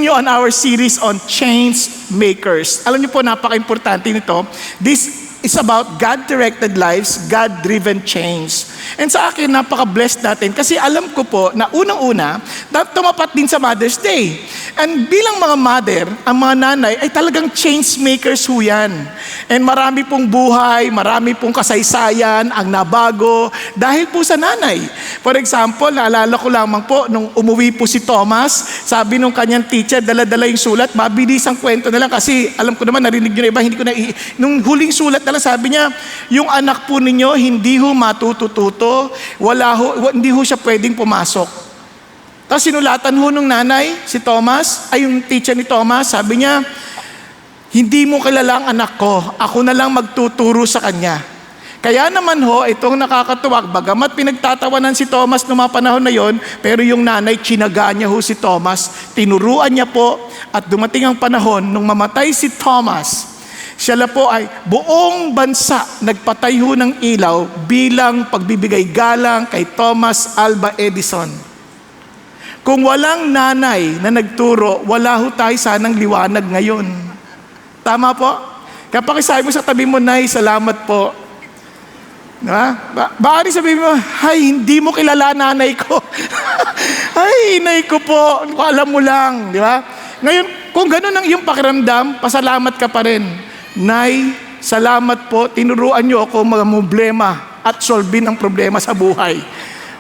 continue on our series on change makers. Alam niyo po, napaka-importante nito. This is about God-directed lives, God-driven change. And sa akin, napaka-blessed natin kasi alam ko po na unang-una, tumapat din sa Mother's Day. And bilang mga mother, ang mga nanay ay talagang change makers ho yan. And marami pong buhay, marami pong kasaysayan ang nabago dahil po sa nanay. For example, naalala ko lamang po, nung umuwi po si Thomas, sabi nung kanyang teacher, dala-dala yung sulat, mabilis ang kwento na lang kasi alam ko naman, narinig nyo na iba, hindi ko na nung huling sulat na lang, sabi niya, yung anak po ninyo, hindi ho matututo, hindi ho siya pwedeng pumasok. Tapos sinulatan ho nung nanay, si Thomas, ay yung teacher ni Thomas, sabi niya, hindi mo kilala ang anak ko, ako na lang magtuturo sa kanya. Kaya naman ho, itong nakakatuwa, bagamat pinagtatawanan si Thomas noong mga panahon na yon, pero yung nanay, tsinaga niya ho si Thomas, tinuruan niya po, at dumating ang panahon, nung mamatay si Thomas, siya po ay buong bansa nagpatay ho ng ilaw bilang pagbibigay galang kay Thomas Alva Edison. Kung walang nanay na nagturo, wala ho tayo sanang liwanag ngayon. Tama po? Kapag isabi mo sa tabi mo, Nay, salamat po. Diba? Baka sabihin mo, ay, hindi mo kilala nanay ko. Ay, inay ko po, alam mo lang. Diba? Ngayon, kung ganun ang iyong pakiramdam, pasalamat ka pa rin. Nay, salamat po, tinuruan niyo ako mga problema at solvin ang problema sa buhay.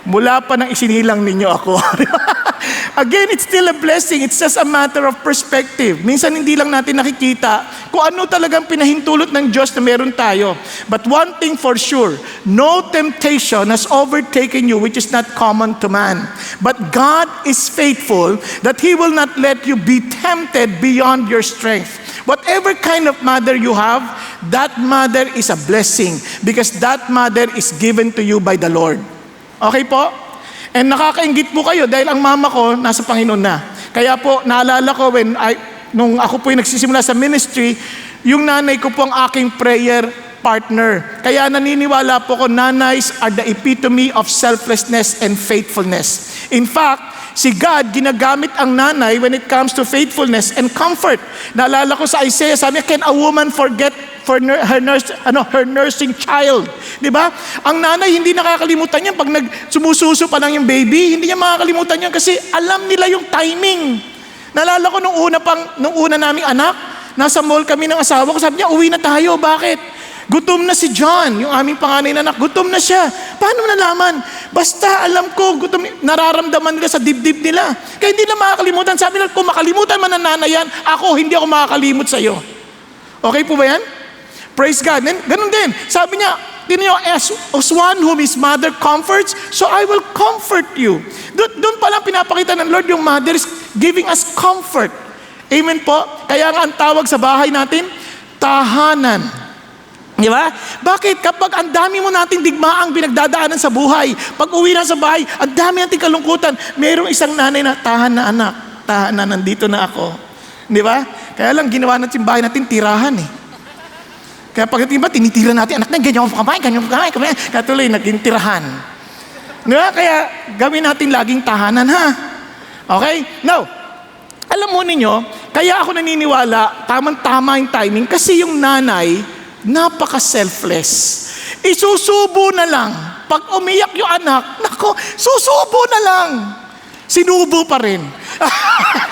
Mula pa nang isinilang ninyo ako. Again, it's still a blessing. It's just a matter of perspective. Minsan hindi lang natin nakikita kung ano talagang pinahintulot ng Diyos na meron tayo. But one thing for sure, no temptation has overtaken you which is not common to man. But God is faithful that He will not let you be tempted beyond your strength. Whatever kind of mother you have, that mother is a blessing because that mother is given to you by the Lord. Okay po? And nakakainggit po kayo dahil ang mama ko nasa Panginoon na. Kaya po, naalala ko nung ako po yung nagsisimula sa ministry, yung nanay ko po ang aking prayer partner. Kaya naniniwala po ko, nanays are the epitome of selflessness and faithfulness. In fact, si God, ginagamit ang nanay when it comes to faithfulness and comfort. Naalala ko sa Isaiah, sabi niya, can a woman forget her nursing child? Diba? Ang nanay, hindi nakakalimutan yan. Pag sumususo pa lang yung baby, hindi niya makakalimutan yan kasi alam nila yung timing. Naalala ko nung una naming anak, nasa mall kami ng asawa ko, sabi niya, uwi na tayo. Bakit? Gutom na si John, yung aming panganay na anak, gutom na siya. Paano nalaman? Basta alam ko, gutom, nararamdaman nila sa dibdib nila. Kaya hindi na makakalimutan. Sabi nila, kung makalimutan man ang nanay yan, hindi ako makakalimot sa iyo. Okay po ba yan? Praise God. And ganun din. Sabi niya, as one whom his mother comforts, so I will comfort you. Doon palang pinapakita ng Lord yung mother is giving us comfort. Amen po? Kaya nga ang tawag sa bahay natin, tahanan. Di ba? Bakit? Kapag ang dami mo nating digmaang pinagdadaanan sa buhay, pag uwi na sa bahay, ang dami nating kalungkutan, mayroong isang nanay na tahan na anak, tahan na nandito na ako. Di ba? Kaya lang ginawa natin bahay natin tirahan eh. Kaya pag tinitira natin, anak na, ganyan mo kamay. Kaya tuloy, naging tirahan. Di ba? Kaya gawin natin laging tahanan ha. Okay? Now, alam mo ninyo, kaya ako naniniwala, tamang-tama yung timing, kasi yung nanay, napaka-selfless. Isusubo na lang. Pag umiyak yung anak, nako, susubo na lang. Sinubo pa rin.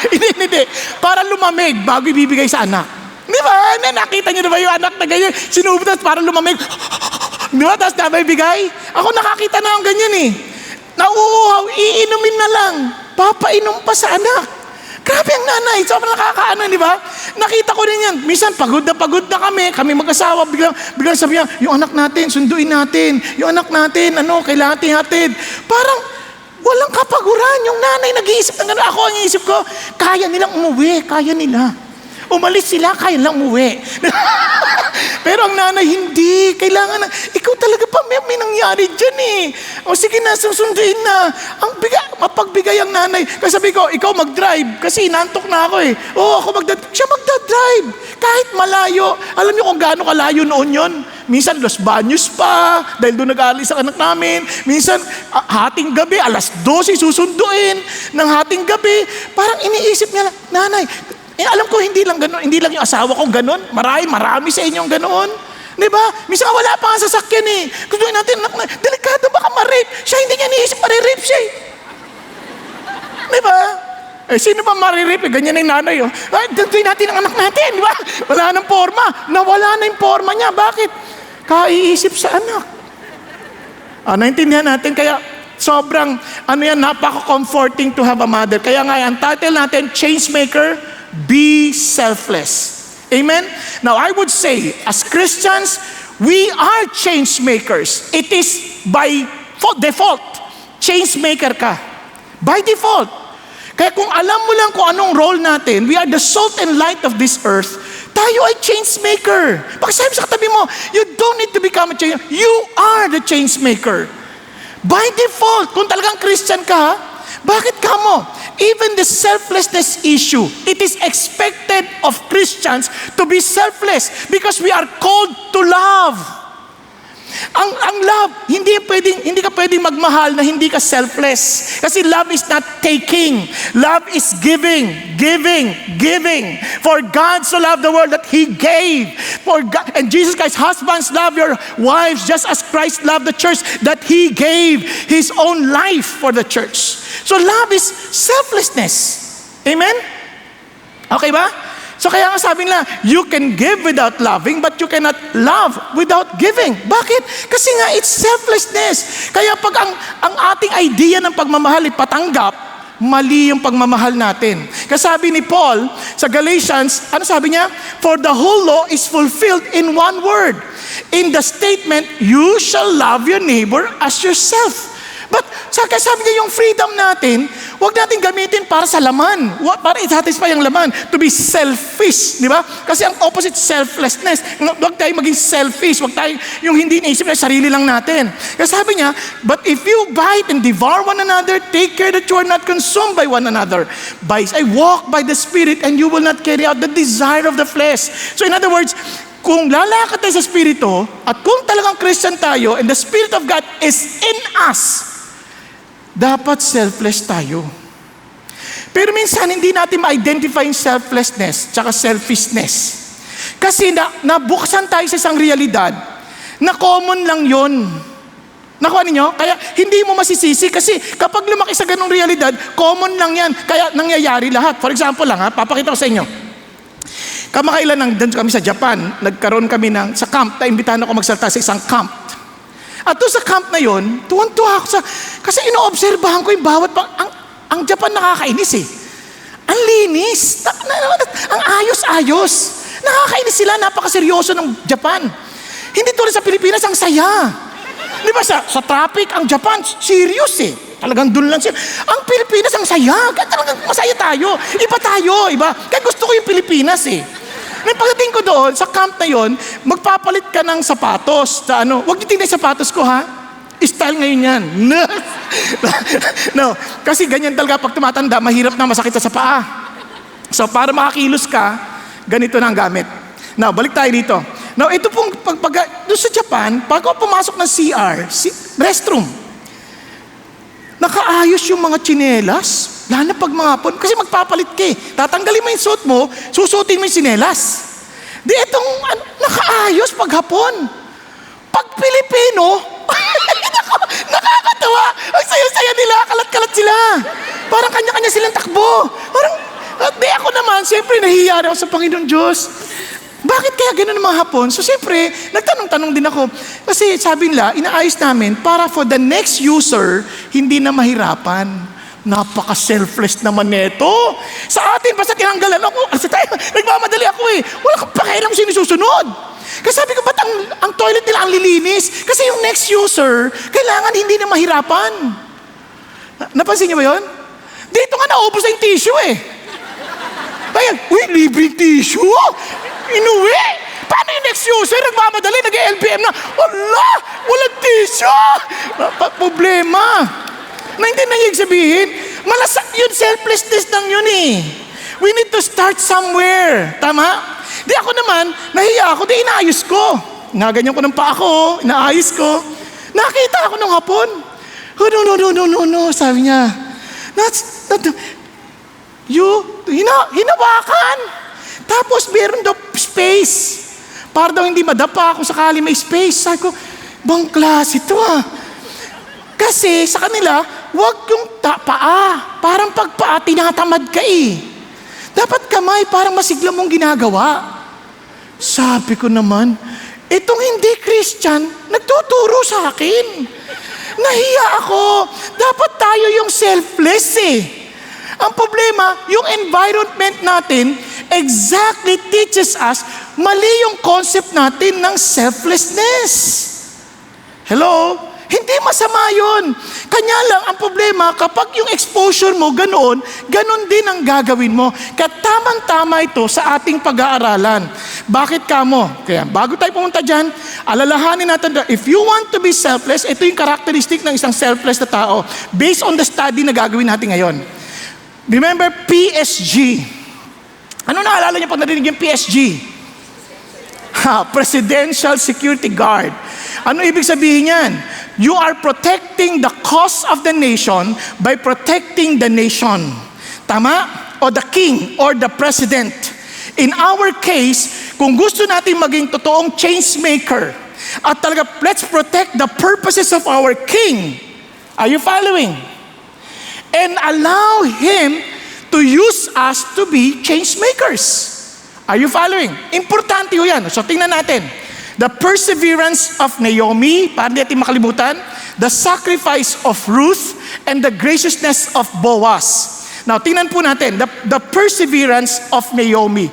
Hindi. Para lumamig bago ibibigay sa anak. Di ba? Nakita niyo na ba yung anak na ganyan? Sinubo tapos para lumamig. Di ba? Tapos nabibigay. Ako nakakita na ang ganyan eh. Nauuhaw, iinumin na lang. Papainom pa sa anak. Grabe ang nanay, sobrang nakakaano, di ba? Nakita ko rin yan. Minsan, pagod na kami mag-asawa, biglang sabi niya, yung anak natin, sunduin natin. Yung anak natin, kailangan hatid. Parang, walang kapaguran. Yung nanay nag-iisip ng gano'n. Ako ang iisip ko, kaya nilang umuwi, kaya nila. Umalis sila, kaya lang umuwi. Pero ang nanay, hindi. Kailangan na, ikaw talaga pa may nangyari dyan eh. O sige na, susunduin na. Mapagbigay ang nanay. Kasi sabi ko, ikaw mag-drive. Kasi inantok na ako eh. Siya magdadrive. Kahit malayo. Alam niyo kung gaano kalayo noon yon? Minsan Los Baños pa, dahil doon nag-aalis ang anak namin. Minsan hating gabi, 12:00 susunduin ng hating gabi. Parang iniisip niya, nanay, alam ko hindi lang ganun, hindi lang yung asawa ko ganun. Marami sa inyong ganun. Di ba? Minsan wala pa ang sasakyan eh. Gustuin natin, delikado baka ma-rape. Siya hindi niya iniisip, ma-rape siya eh. Di ba? Sino pa ma-rape? Ganyan na yung nanay. Gustuin natin ang anak natin. Di ba? Wala nang forma. Nawala na yung forma niya. Bakit? Kaiisip sa anak. Naintindihan natin. Kaya sobrang, napaka-comforting to have a mother. Kaya nga, ang title natin, Changemaker, Be Selfless. Amen? Now, I would say, as Christians, we are change makers. It is by default. Change maker ka. By default. Kaya kung alam mo lang kung anong role natin, we are the salt and light of this earth, tayo ay change maker. Pakisabi sa katabi mo, you don't need to become a change maker. You are the change maker. By default, kung talagang Christian ka, bakit ka mo? Even the selflessness issue, it is expected of Christians to be selfless because we are called to love. Ang love, hindi ka pwedeng magmahal na hindi ka selfless. Kasi love is not taking. Love is giving. For God so loved the world that He gave. And Jesus Christ, husbands, love your wives just as Christ loved the church, that He gave His own life for the church. So love is selflessness. Amen? Okay ba? So kaya nga sabi nila, you can give without loving, but you cannot love without giving. Bakit? Kasi nga, it's selflessness. Kaya pag ang ating idea ng pagmamahal ay patanggap, mali yung pagmamahal natin. Kasi sabi ni Paul sa Galatians, ano sabi niya? For the whole law is fulfilled in one word. In the statement, you shall love your neighbor as yourself. But sabi niya, yung freedom natin, huwag natin gamitin para sa laman. Para i-satisfy ang laman. To be selfish, di ba? Kasi ang opposite, selflessness. Huwag tayo maging selfish. Huwag tayo yung hindi naisip na sarili lang natin. Kasi sabi niya, but if you bite and devour one another, take care that you are not consumed by one another. I walk by the Spirit and you will not carry out the desire of the flesh. So in other words, kung lalakad tayo sa Espiritu, at kung talagang Christian tayo, and the Spirit of God is in us, dapat selfless tayo. Pero minsan, hindi natin ma-identify yung selflessness tsaka selfishness. Kasi nabuksan tayo sa isang realidad na common lang yon. Nakuha ninyo? Kaya hindi mo masisisi kasi kapag lumaki sa ganung realidad, common lang yan. Kaya nangyayari lahat. For example lang, papakita ko sa inyo. Kamakailan nandun kami sa Japan, nagkaroon kami sa camp, naimbitahan ako magsalita sa isang camp. At doon sa camp na yon, tuwan-tuwa ako kasi inoobserbahan ko yung bawat ang Japan nakakainis eh. Ang linis, ang ayos-ayos. Nakakainis sila, napakaseryoso ng Japan. Hindi tulad sa Pilipinas, ang saya. Di ba sa traffic, ang Japan, serious eh. Talagang doon lang siya. Ang Pilipinas, ang saya. Kaya talagang masaya tayo. Iba tayo, iba. Kaya gusto ko yung Pilipinas eh. Nang pagdating ko doon, sa camp na yon, magpapalit ka ng sapatos. Huwag niyo tingnan yung sapatos ko ha. Style ngayon yan. No, kasi ganyan talaga pag tumatanda, mahirap na masakit sa paa. So para makakilos ka, ganito na ang gamit. Now, balik tayo dito. Now, ito pong doon sa Japan, pag ako pumasok ng CR, restroom, nakaayos yung mga tsinelas, lalo na pag mga hapon, kasi magpapalit ka eh. Tatanggalin mo yung suot mo, susutin mo yung tsinelas. Di itong nakaayos pag hapon. Pag Pilipino, nakakatawa. Ang saya-saya nila, kalat-kalat sila. Parang kanya-kanya silang takbo. Parang, di ako naman, siyempre nahihiya ako sa Panginoon Diyos. Bakit kaya gano'n ng mga hapon? So siyempre, nagtanong-tanong din ako. Kasi sabi nila, inaayos namin para for the next user, hindi na mahirapan. Napaka-selfless naman neto. Sa atin, basta tinanggalan ako. Nagmamadali ako eh. Wala kang pakialam sino susunod. Kasi sabi ko, ba't ang toilet nila ang lilinis? Kasi yung next user, kailangan hindi na mahirapan. Napansin niyo ba yun? Dito nga naubos na yung tissue eh. Kaya, libreng tissue? Inuwi? Paano yung next user? Nagmamadali, nag-LBM na. Walang tissue! Problema. Naintindihan niyo yung sabihin? Yun, selflessness lang yun eh. We need to start somewhere. Tama? Di ako naman, nahiya ako, di inaayos ko. naganyan ko ng paa ko, inaayos ko. Nakita ako nung hapon. Oh, no, sabi niya. Hinawakan. Tapos meron daw space. Para daw hindi madapa kung sakali may space. Sabi ko, bang klase ito Kasi sa kanila, wag yung paa. Parang pagpaa, tinatamad ka Dapat kamay, parang masigla mong ginagawa. Sabi ko naman, itong hindi Christian, nagtuturo sa akin. Nahiya ako. Dapat tayo yung selfless Ang problema, yung environment natin exactly teaches us mali yung concept natin ng selflessness. Hello? Hindi masama yun. Kanya lang, ang problema, kapag yung exposure mo ganoon din ang gagawin mo. Kaya tamang-tama ito sa ating pag-aaralan. Bakit kamo? Kaya bago tayo pumunta dyan, alalahanin natin, if you want to be selfless, ito yung characteristic ng isang selfless na tao. Based on the study na gagawin natin ngayon. Remember PSG. Ano naalala niyo pag narinig yung PSG? Presidential Security Guard. Ano ibig sabihin yan? You are protecting the cause of the nation by protecting the nation. Tama? O the king or the president. In our case, kung gusto natin maging totoong change maker, at talaga, let's protect the purposes of our king. Are you following? And allow him to use us to be change makers. Are you following? Importante yan. So tingnan natin. The perseverance of Naomi, para di natin makalimutan, the sacrifice of Ruth, and the graciousness of Boaz. Now, tingnan po natin, the perseverance of Naomi.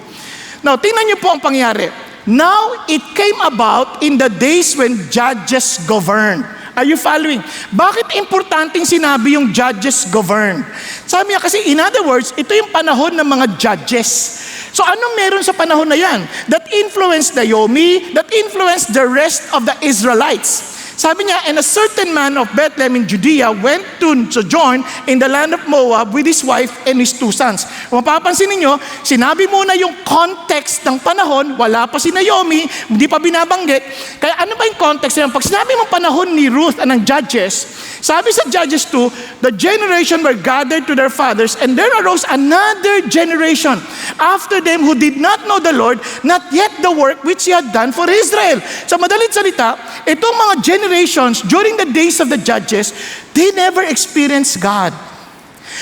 Now, tingnan niyo po ang pangyari. Now, it came about in the days when judges governed. Are you following? Bakit importanteng sinabi yung judges governed? Sabi niya kasi, in other words, ito yung panahon ng mga judges. So anong meron sa panahon na yan? That influenced Naomi, that influenced the rest of the Israelites. Sabi niya, and a certain man of Bethlehem in Judea went to sojourn in the land of Moab with his wife and his 2 sons. Kung mapapansin ninyo, sinabi muna yung context ng panahon, wala pa si Naomi, hindi pa binabanggit. Kaya ano ba yung context niya? Pag sinabi mong panahon ni Ruth and ng Judges, sabi sa Judges 2, the generation were gathered to their fathers, and there arose another generation after them who did not know the Lord, not yet the work which He had done for Israel. Sa madalit salita, itong mga generations during the days of the Judges, they never experienced God.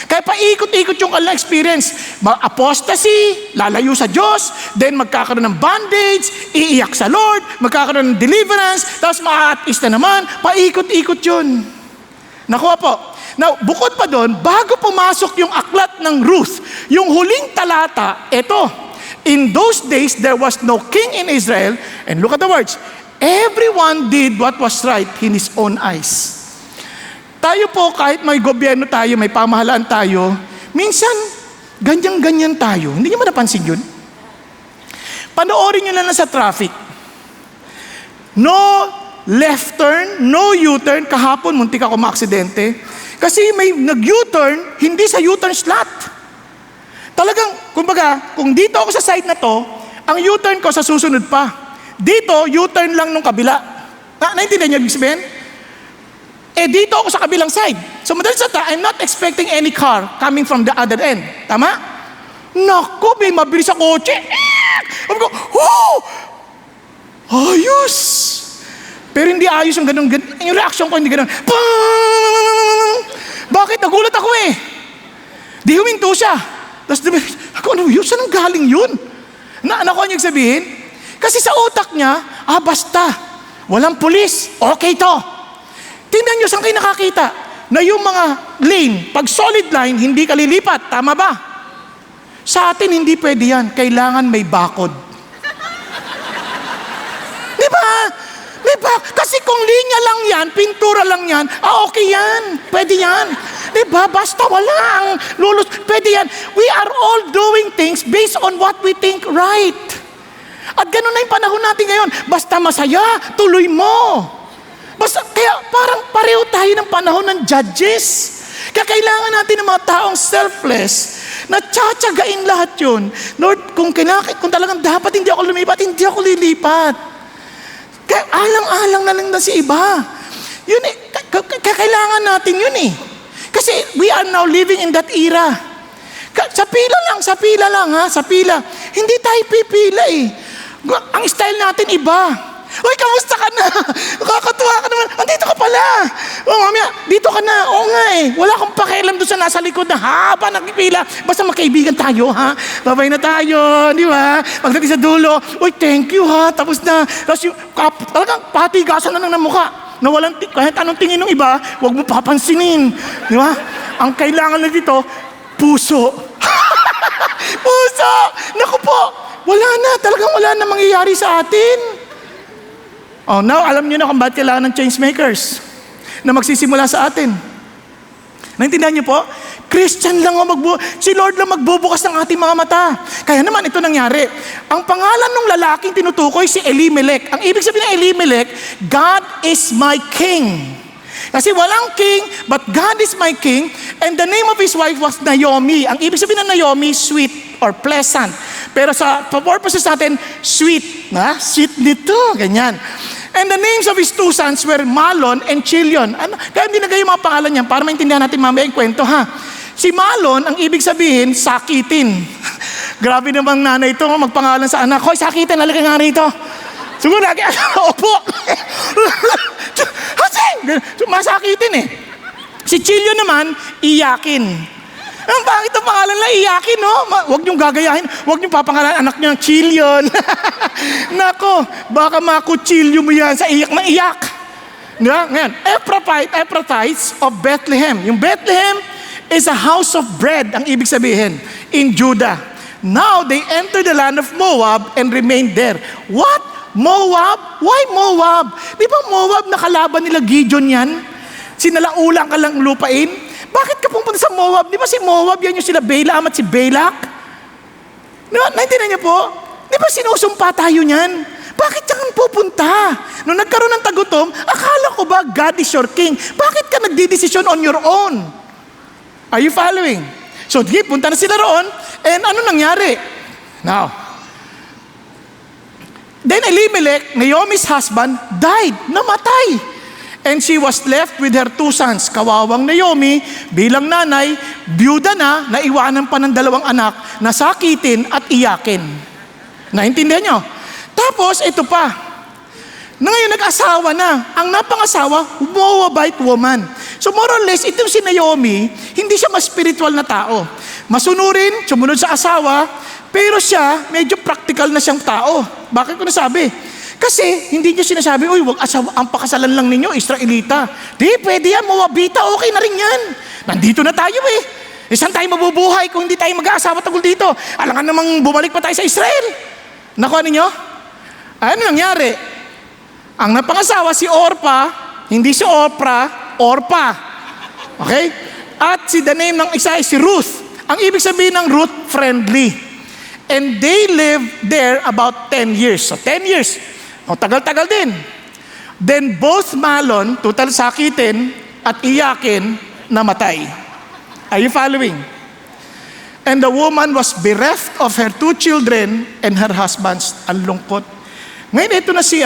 Kaya paikot-ikot yung kanilang experience. Apostasy, lalayo sa Diyos, then magkakaroon ng bondage, iiyak sa Lord, magkakaroon ng deliverance, tapos maa-atheist na naman, paikot-ikot yun. Nakuha po. Now, bukod pa doon, bago pumasok yung aklat ng Ruth, yung huling talata, eto, in those days, there was no king in Israel, and look at the words, everyone did what was right in his own eyes. Tayo po, kahit may gobyerno tayo, may pamahalaan tayo, minsan, ganyan-ganyan tayo. Hindi niyo ba napansin yun? Panoorin niyo na sa traffic. No left turn, no U-turn. Kahapon, muntik ako maaksidente. Kasi may nag-U-turn, hindi sa U-turn slot. Talagang, kumbaga, kung dito ako sa side na to, ang U-turn ko sa susunod pa. Dito, U-turn lang nung kabila. Naintindihan niyo ibig sabihin? Dito ako sa kabilang side. So, madalas sa I'm not expecting any car coming from the other end. Tama? Naku, may mabilis sa kotse. Sabi ko, ayos! Pero hindi ayos yung ganun. Yung reaction ko hindi ganun. Bakit? Nagulat ako Di huminto siya. Tapos ako, ano yun? Saan ang galing yun? Nakuha niyo sabihin? Kasi sa utak niya, basta. Walang pulis. Okay to. Tingnan niyo, saan kayo nakakita? Na yung mga lane, pag solid line, hindi ka lilipat. Tama ba? Sa atin, hindi pwede yan. Kailangan may bakod. Di ba? Kasi kung linya lang yan, pintura lang yan, okay yan. Pwede yan. Diba? Basta wala ang lulus. Pwede yan. We are all doing things based on what we think right. At ganun na yung panahon natin ngayon. Basta masaya, tuloy mo. Kaya parang pareho tayo ng panahon ng Judges. Kaya kailangan natin ng mga taong selfless na tsatsagain lahat yun. Lord, kung talagang dapat hindi ako lumipat, hindi ako lilipat. Kaya alang-alang na lang si iba. Yun eh, kailangan natin yun eh. Kasi we are now living in that era. Sa pila lang ha, sa pila. Hindi tayo pipila eh. Ang style natin iba. Uy, kamusta ka na? Nakakatuwa ka naman. Andito ka pala. Oh, mamaya, dito ka na. Oo nga eh. Wala akong pakialam doon sa nasa likod na haba nagpipila. Basta magkaibigan tayo, ha? Babay na tayo, di ba? Pagdating sa dulo, uy, thank you, ha? Tapos na. Tapos yung, talagang patigasan na lang ng mukha. Na walang, kahit anong tingin ng iba, huwag mo papansinin. Di ba? Ang kailangan na dito, puso. Puso! Naku po, wala na. Talagang wala na mangyayari sa atin. Oh, now, alam niyo na kung bakit kailangan ng change makers na magsisimula sa atin. Naintindihan niyo po? Christian lang ang si Lord lang magbubukas ng ating mga mata. Kaya naman, ito nangyari. Ang pangalan ng lalaking tinutukoy si Elimelech. Ang ibig sabihin ng Elimelech, God is my king. Kasi walang king, but God is my king. And the name of his wife was Naomi. Ang ibig sabihin ng Naomi, sweet or pleasant. Pero sa purposes natin, sweet. Sweet nito, ganyan. And the names of his two sons were Malon and Chilion. Kaya hindi nagay yung mga pangalan niyan para maintindihan natin mamaya yung kwento, ha? Si Malon, ang ibig sabihin, sakitin. Grabe namang nanay ito, magpangalan sa anak. Hoy, sakitin, halika nga rito. Siguro lagi, opo. Masakitin eh. Si Chilion naman, iyakin. Ang pangit ang pangalan lang, iyakin, no? Huwag niyong gagayahin. Huwag niyong papangalan anak niyo ng Chilion. Nako, baka makutsilyo mo yan sa iyak na iyak. Ngayon, Ephrathites of Bethlehem. Yung Bethlehem is a house of bread, ang ibig sabihin, in Judah. Now, they entered the land of Moab and remained there. What? Moab? Why Moab? Di ba Moab nakalaban nila Gideon yan? Sinalaulang ka lang lupain? Bakit ka pumunta sa Moab? Di ba si Moab, yan yung sila Balaam at si Balak? Naintindihan niyo po? Di ba sinusumpa tayo niyan? Bakit kang pupunta? Nung nagkaroon ng tagutom, akala ko ba God is your king? Bakit ka nagdidesisyon on your own? Are you following? So, punta na sila roon, and ano nangyari? Now, then Elimelech, Naomi's husband, died, namatay. And she was left with her two sons. Kawawang Naomi, bilang nanay, byuda na, naiwanan pa ng dalawang anak, na sakitin at iyakin. Naintindihan nyo? Tapos, ito pa. Na ngayon nag-asawa na. Ang napangasawa, Moabite woman. So more or less, itong si Naomi, hindi siya mas spiritual na tao. Masunurin, sumunod sa asawa, pero siya, medyo practical na siyang tao. Bakit ko nasabi? Kasi hindi niya sinasabi, uy, wag ang pakasalan lang ninyo, Israelita. Di, pwede yan, Moabita, okay na rin yan. Nandito na tayo eh. Saan tayo mabubuhay kung hindi tayo mag-aasawa tagol dito? Alangan namang bumalik pa tayo sa Israel. Nakuha ninyo? Ano nangyari? Ang napangasawa si Orpa, hindi si Orpa. Okay? At si the name ng isa ay si Ruth. Ang ibig sabihin ng Ruth, friendly. And they lived there about 10 years. So 10 years. O, tagal-tagal din. Then both Malon, total sakitin, at iyakin, namatay. Are you following? And the woman was bereft of her two children and her husbands. Ang lungkot. Ngayon, ito na si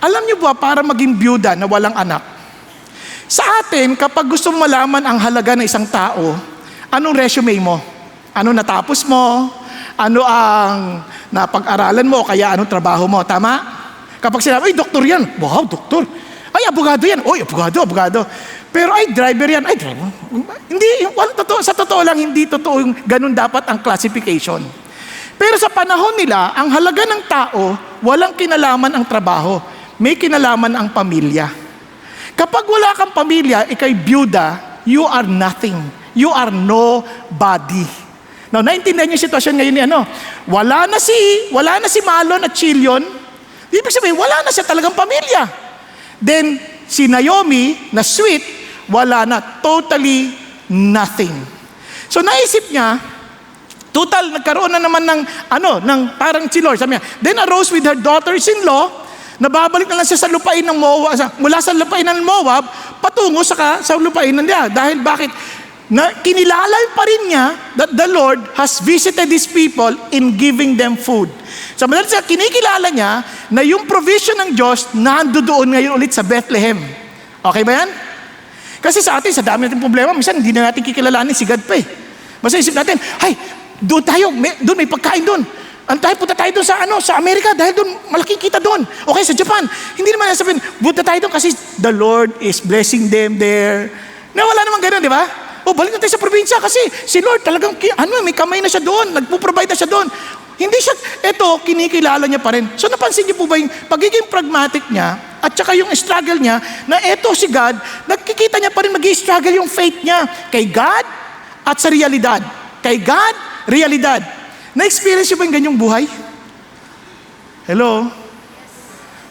alam niyo ba, para maging byuda na walang anak, sa atin, kapag gusto mo malaman ang halaga ng isang tao, anong resume mo? Ano natapos mo? Ano ang napag-aralan mo? Kaya anong trabaho mo? Tama? Kapag sinabi, ay, doktor yan. Wow, doktor. Ay, abogado yan. Oy, abogado. Pero ay, driver yan. Ay, driver. Hindi, sa totoo lang, hindi totoo yung ganun dapat ang classification. Pero sa panahon nila, ang halaga ng tao, walang kinalaman ang trabaho. May kinalaman ang pamilya. Kapag wala kang pamilya, ikay byuda, you are nothing. You are nobody. Now, naintindihan niyo yung sitwasyon ngayon ni Wala na si Malon at Chilion. Ibig sabihin, wala na siya talagang pamilya. Then, si Naomi, na sweet, wala na. Totally nothing. So, naisip niya, total, nagkaroon na naman ng parang si Lord. Sabi niya, then arose with her daughters-in-law, nababalik na lang siya sa lupain ng Moab, mula sa lupain ng Moab, patungo sa lupain ng niya. Dahil bakit? na kinilala pa rin niya that the Lord has visited His people in giving them food. So, madalas siya, kinikilala niya na yung provision ng Diyos nandoon ngayon ulit sa Bethlehem. Okay ba yan? Kasi sa atin, sa dami natin problema, minsan hindi na natin kikilalanin si God pa eh. Basta isip natin, ay, doon tayo, doon may pagkain doon. Punta tayo doon sa Amerika dahil doon malaking kita doon. Okay, sa Japan. Hindi naman sabihin, punta tayo doon kasi the Lord is blessing them there. Na wala naman gano'n, di ba? Balik na tayo sa probinsya kasi si Lord talagang, may kamay na siya doon, nagpo-provide na siya doon. Hindi siya, kinikilala niya pa rin. So napansin niyo po ba yung pagiging pragmatic niya at saka yung struggle niya na si God, nakikita niya pa rin mag-i-struggle yung faith niya kay God at sa realidad. Kay God, realidad. Na-experience niyo ba yung ganyang buhay? Hello?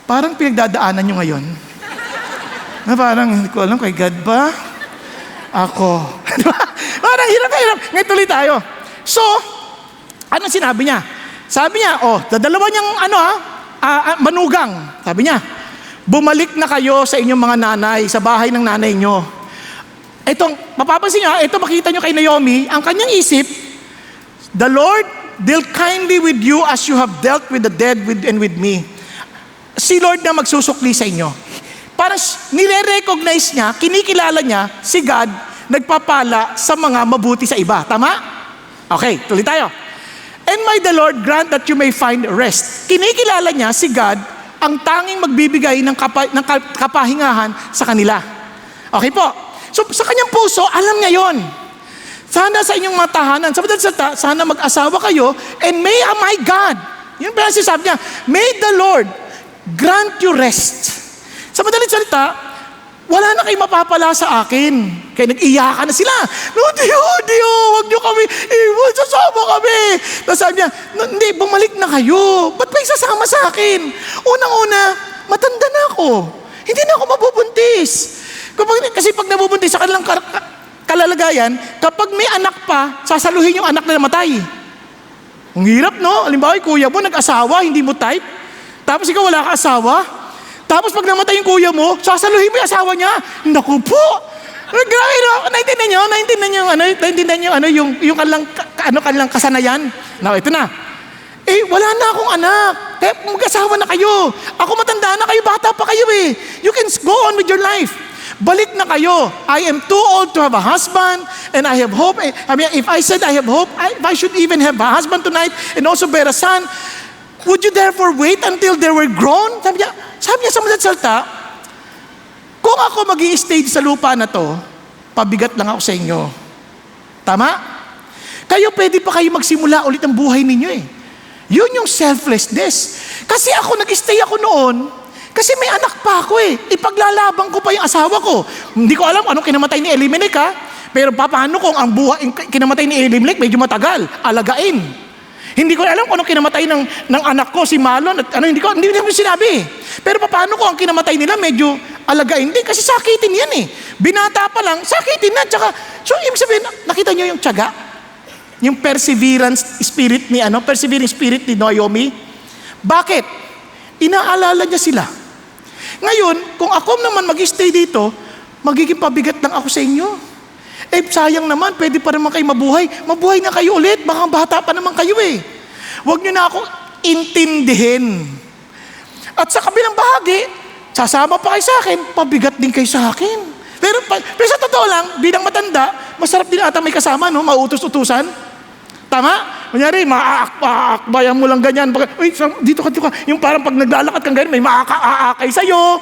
Parang pinagdadaanan niyo ngayon. Na parang, hindi ko alam, kay God ba? Ako. Parang hirap. Ngayon tuloy tayo. So, ano sinabi niya? Sabi niya, dadalawa niyang manugang. Sabi niya, bumalik na kayo sa inyong mga nanay, sa bahay ng nanay niyo. Mapapansin niyo, makita niyo kay Naomi, ang kanyang isip, the Lord deal kindly with you as you have dealt with the dead and with me. Si Lord na magsusukli sa inyo. Parang nire-recognize niya, kinikilala niya si God nagpapala sa mga mabuti sa iba. Tama? Okay, tuloy tayo. And may the Lord grant that you may find rest. Kinikilala niya si God ang tanging magbibigay ng kapahingahan sa kanila. Okay po. So sa kanyang puso, alam niya yon. Sana sa inyong mga tahanan, sana mag-asawa kayo and may my God. Yun pala sabi niya, may the Lord grant you rest. Sa madaling salita, wala na kayo mapapala sa akin. Kaya nag-iyakan na sila. Wag niyo kami, sasama kami. Tapos sabi niya, hindi, bumalik na kayo. Ba't pa isasama sa akin? Unang-una, matanda na ako. Hindi na ako mabubuntis. Kasi pag nabubuntis sa kanilang kalalagayan, kapag may anak pa, sasaluhin yung anak na namatay. Ang hirap, no? Halimbawa, kuya mo, nag-asawa, hindi mo type. Tapos ikaw wala ka asawa. Tapos pag namatay yung kuya mo, sasaluhin mo yung asawa niya. Naku po! Grabe, no? Naintindihan niyo yung kanilang kasanayan. Now, ito na. Wala na akong anak. Kaya mag-asawa na kayo. Ako matanda na kayo, bata pa kayo eh. You can go on with your life. Balik na kayo. I am too old to have a husband and I have hope. If I said I have hope, if I should even have a husband tonight and also bear a son, would you therefore wait until they were grown? Sabi niya sa madaling salita, kung ako mag-i-stay sa lupa na to, pabigat lang ako sa inyo. Tama? Kayo pwede pa kayo magsimula ulit ang buhay ninyo eh. Yun yung selflessness. Kasi ako nag-stay ako noon, kasi may anak pa ako eh. Ipaglalaban ko pa yung asawa ko. Hindi ko alam anong kinamatay ni Elimelech pero paano kung ang buhay kinamatay ni Elimelech medyo matagal, alagain. Hindi ko alam kung anong kinamatay ng anak ko, si Malon, at hindi ko sinabi. Pero paano kung ang kinamatay nila medyo alagain din? Kasi sakitin yan eh. Binata pa lang, sakitin na. So, ibig sabihin, nakita niyo yung tiyaga? Yung persevering spirit ni Naomi? Bakit? Inaalala niya sila. Ngayon, kung ako naman mag-stay dito, magiging pabigat lang ako sa inyo. Sayang naman, pwede pa naman kayo mabuhay. Mabuhay na kayo ulit, baka bata pa naman kayo eh. Huwag niyo na ako intindihin. At sa kabilang bahagi, sasama pa kayo sa akin, pabigat din kayo sa akin. Pero sa totoo lang, bilang matanda, masarap din ata may kasama, no? Mautos-utusan. Tama? Kunyari, maaakbayan mo lang ganyan. Uy, dito ka. Yung parang pag naglalakad kang ganyan, may maakaakay sa'yo.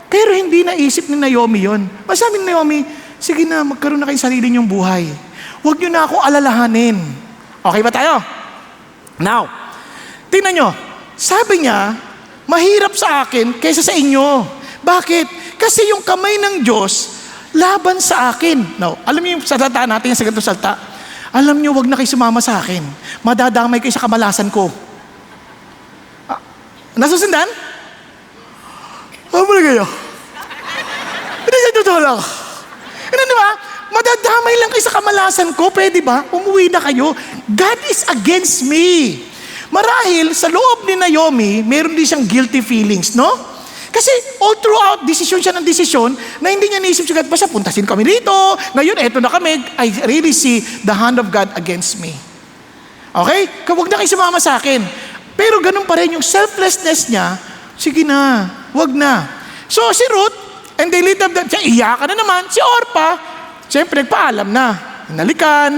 Pero hindi naisip ni Naomi yun. Masabi ni Naomi, sige na, magkaroon na kayo sarili niyong buhay. Huwag niyo na ako alalahanin. Okay ba tayo? Now, tingnan niyo, sabi niya, mahirap sa akin kaysa sa inyo. Bakit? Kasi yung kamay ng Diyos, laban sa akin. Now, alam niyo yung salita natin, yung sa ganitong salita, alam niyo, wag na kayo sumama sa akin. Madadamay kayo sa kamalasan ko. Nasusundan? Ano na kayo? Hindi sa totoo lang. Di ba? Madadamay lang kayo sa kamalasan ko, pwede ba? Umuwi na kayo. God is against me. Marahil, sa loob ni Naomi, meron din siyang guilty feelings, no? Kasi all throughout, desisyon siya ng desisyon na hindi niya naisip si God, basta puntasin kami rito. Ngayon, eto na kami. I really see the hand of God against me. Okay? Huwag na kayo sumama sa akin. Pero ganun pa rin yung selflessness niya, sige na, wag na. So si Ruth, and they lit up siya, iyakan na naman. Si Orpah, siyempre nagpaalam na. Nalikan.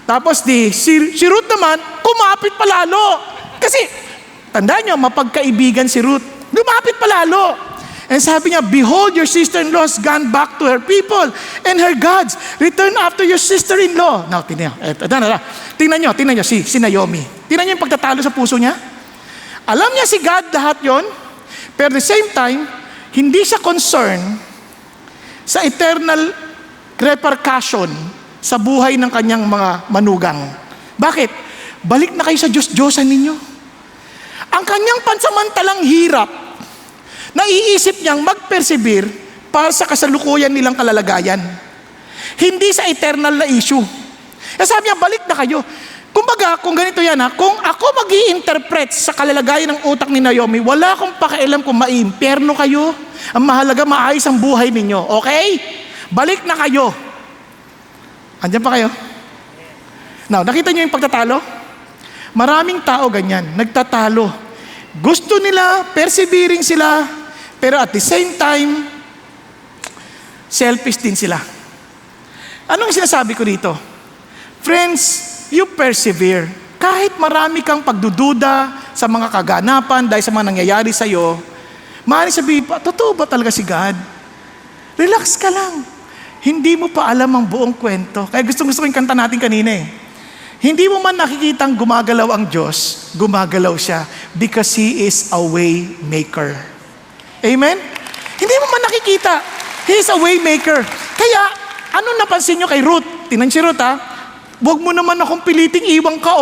Tapos si Ruth naman, kumapit palalo. Kasi, tandaan nyo, mapagkaibigan si Ruth. Lumapit palalo. And sabi niya, behold, your sister-in-law has gone back to her people and her gods. Return after your sister-in-law. Now, tingnan nyo, si Naomi. Tingnan nyo yung pagtatalo sa puso niya. Alam niya si God lahat yon, pero at the same time, hindi siya concerned sa eternal repercussion sa buhay ng kanyang mga manugang. Bakit? Balik na kayo sa Diyos-Diyosan ninyo. Ang kanyang pansamantalang hirap, naiisip niyang mag-persevere para sa kasalukuyan nilang kalalagayan. Hindi sa eternal na issue. Kaya sabi niya, balik na kayo. Kumbaga, kung ganito yan kung ako mag-i-interpret sa kalalagayan ng utak ni Naomi, wala akong pakialam kung maimpyerno kayo. Ang mahalaga, maayos ang buhay ninyo. Okay? Balik na kayo. Andiyan pa kayo? Now, nakita niyo yung pagtatalo? Maraming tao ganyan, nagtatalo. Gusto nila, persevering sila, pero at the same time, selfish din sila. Anong sinasabi ko dito? Friends, you persevere. Kahit marami kang pagdududa sa mga kaganapan dahil sa mga nangyayari sa'yo, maaaring sabihin pa, totoo ba talaga si God? Relax ka lang. Hindi mo pa alam ang buong kwento. Kaya gusto ko yung kanta natin kanina Hindi mo man nakikitang gumagalaw ang Diyos, gumagalaw siya because He is a way maker. Amen? Hindi mo man nakikita. He is a way maker. Kaya, ano napansin nyo kay Ruth? Tinan si Ruth Huwag mo naman akong piliting iwang ka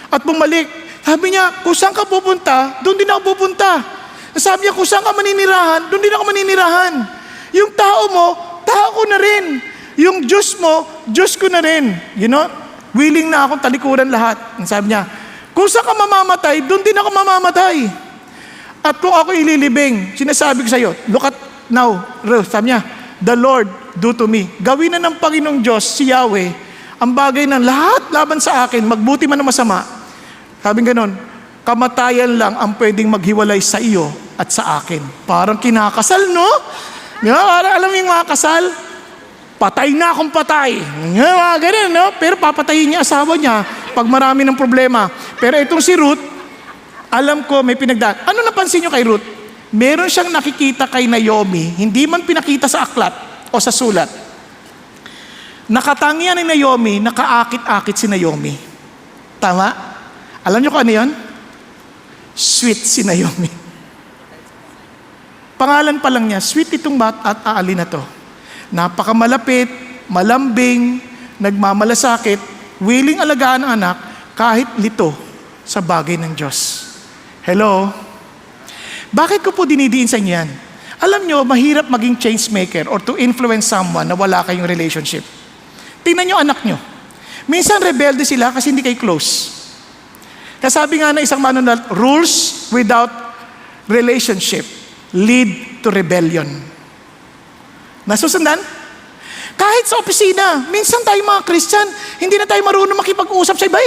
at bumalik. Sabi niya, kung saan ka pupunta, doon din ako pupunta. Sabi niya, kung saan ka maninirahan, doon din ako maninirahan. Yung tao mo, tao ko na rin. Yung Diyos mo, Diyos ko na rin. You know? Willing na akong talikuran lahat. Sabi niya, kung saan ka mamamatay, doon din ako mamamatay. At kung ako ililibing, sinasabi ko sa iyo, look at now, Ruth, sabi niya, the Lord do to me. Gawin na ng Panginoong Diyos, si Yahweh, ang bagay ng lahat laban sa akin, magbuti man o masama. Sabi ganon, kamatayan lang ang pwedeng maghiwalay sa iyo at sa akin. Parang kinakasal, no? Parang alam mo yung mga kasal? Patay na akong patay. Ganun, no? Pero papatayin niya asawa niya pag marami ng problema. Pero itong si Ruth, alam ko may pinagdaan. Ano napansin niyo kay Ruth? Meron siyang nakikita kay Naomi, hindi man pinakita sa aklat o sa sulat. Nakatangian ni Naomi, nakaakit-akit si Naomi. Tama? Alam niyo kung ano yun? Sweet si Naomi. Pangalan pa lang niya, sweet itong at aalin na to. Napakamalapit, malambing, nagmamalasakit, willing alagaan ang anak, kahit lito sa bagay ng Diyos. Hello? Bakit ko po dinidiin sa inyo yan? Alam nyo, mahirap maging change maker or to influence someone na wala kayong relationship. Tingnan nyo anak nyo. Minsan rebelde sila kasi hindi kayo close. Kasabi nga na isang manunulat, rules without relationship lead to rebellion. Nasusundan? Kahit sa opisina, minsan tayo mga Christian, hindi na tayo marunong makipag-usap sa iba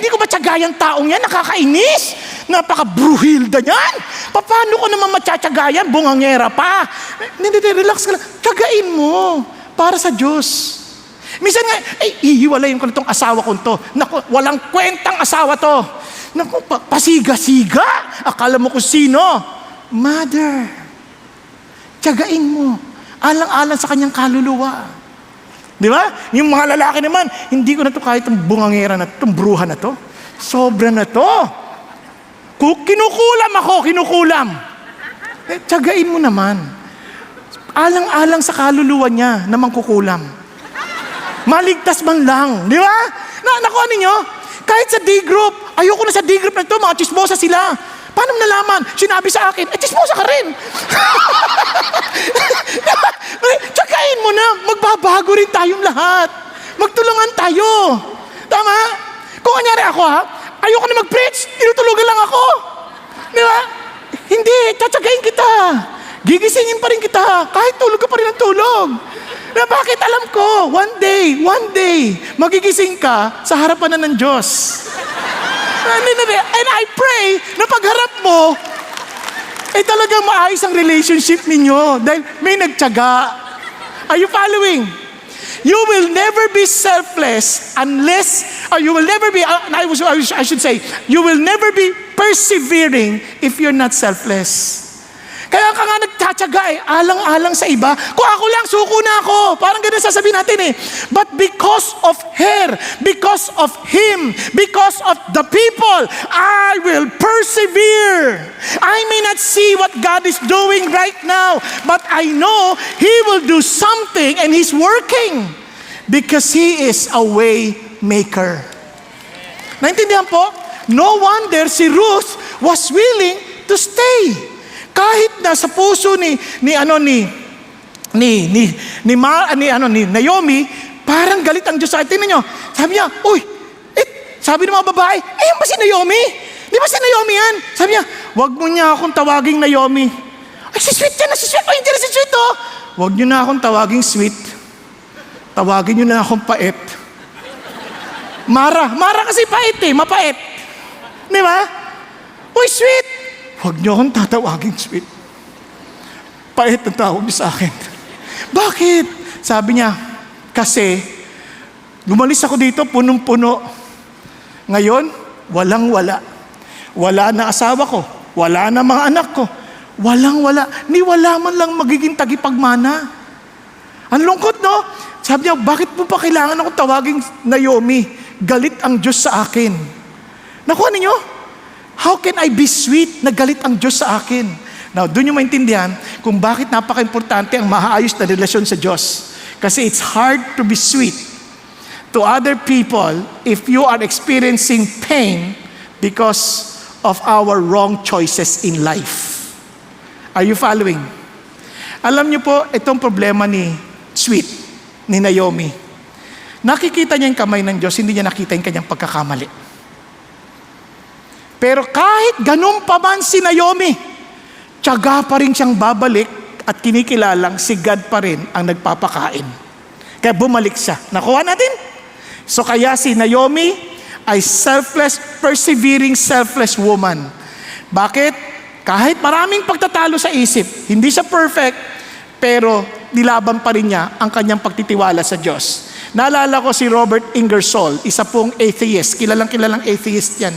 hindi ko matiyagayan taong yan, nakakainis. Napaka-bruhilda niyan. Paano ko naman matiyagayan? Bungangera pa. Hindi, relax ka lang. Tiyagain mo para sa Diyos. Minsan nga, ihiwalayin ko na itong asawa ko to. Naku, walang kwentang asawa to. Naku, pasiga-siga. Akala mo kung sino? Mother. Tiyagain mo. Alang-alang sa kanyang kaluluwa. Di ba? Yung mga lalaki naman, hindi ko na to kahit itong bungangera na itong bruha na to. Sobra na to. Kinukulam ako, tiyagain mo naman. Alang-alang sa kaluluwa niya na mangkukulam. Maligtas man lang. Di ba? Nakuha ninyo? Kahit sa D-group, ayoko na sa D-group na to, mga chismosa sila. Paano nalaman? Sinabi sa akin, chismosa ka rin. Tsakain mo na, magbabago rin tayong lahat. Magtulungan tayo. Tama? Kung anyari ako ayoko na mag-preach, tinutulugan lang ako. Di ba? Hindi, tatsagain kita. Gigisingin pa rin kita. Kahit tulog ka pa rin ng tulog. Na bakit alam ko, one day, magigising ka sa harapan na ng Diyos. And I pray na pagharap mo, talagang maayos ang relationship ninyo dahil may nagtiyaga. Are you following? You will never be selfless unless, you will never be, I should say, you will never be persevering if you're not selfless. Kaya ka nga nagtatyaga alang-alang sa iba. Kung ako lang, suko na ako. Parang ganun sasabihin natin But because of her, because of him, because of the people, I will persevere. I may not see what God is doing right now, but I know He will do something and He's working because He is a way maker. Naintindihan po? No wonder si Ruth was willing to stay. Kahit na sa puso ni Naomi, parang galit ang Diyos sa atin. Tingnan nyo, sabi niya, sabi ng mga babae, yan ba si Naomi? Di ba si Naomi yan? Sabi niya, wag mo niya akong tawaging Naomi. Ay, si sweet yan, si sweet. Hindi na si sweet, Wag niyo na akong tawaging sweet. Tawagin niyo na akong pait. Mara kasi pait mapait. Di ba? Sweet. Huwag niyo akong tatawagin sweet. Pait ang tawag niyo sa akin. Bakit? Sabi niya, kasi lumalis ako dito punong-puno. Ngayon, walang-wala. Wala na asawa ko. Wala na mga anak ko. Walang-wala. Ni wala man lang magiging tagipagmana. Ang lungkot, no? Sabi niya, bakit mo pa kailangan akong tawagin Naomi? Galit ang Diyos sa akin. Nakuha ninyo? How can I be sweet na galit ang Diyos sa akin? Now, doon nyo maintindihan kung bakit napaka-importante ang maayos na relasyon sa Diyos. Kasi it's hard to be sweet to other people if you are experiencing pain because of our wrong choices in life. Are you following? Alam nyo po, itong problema ni Naomi. Nakikita niya yung kamay ng Diyos, hindi niya nakita yung kanyang pagkakamali. Pero kahit ganun pa man si Naomi, tiyaga pa rin siyang babalik at kinikilalang si God pa rin ang nagpapakain. Kaya bumalik siya. Nakuha natin? So kaya si Naomi ay selfless, persevering, selfless woman. Bakit? Kahit maraming pagtatalo sa isip, hindi siya perfect, pero nilaban pa rin niya ang kanyang pagtitiwala sa Diyos. Naalala ko si Robert Ingersoll, isa pong atheist, kilalang atheist yan.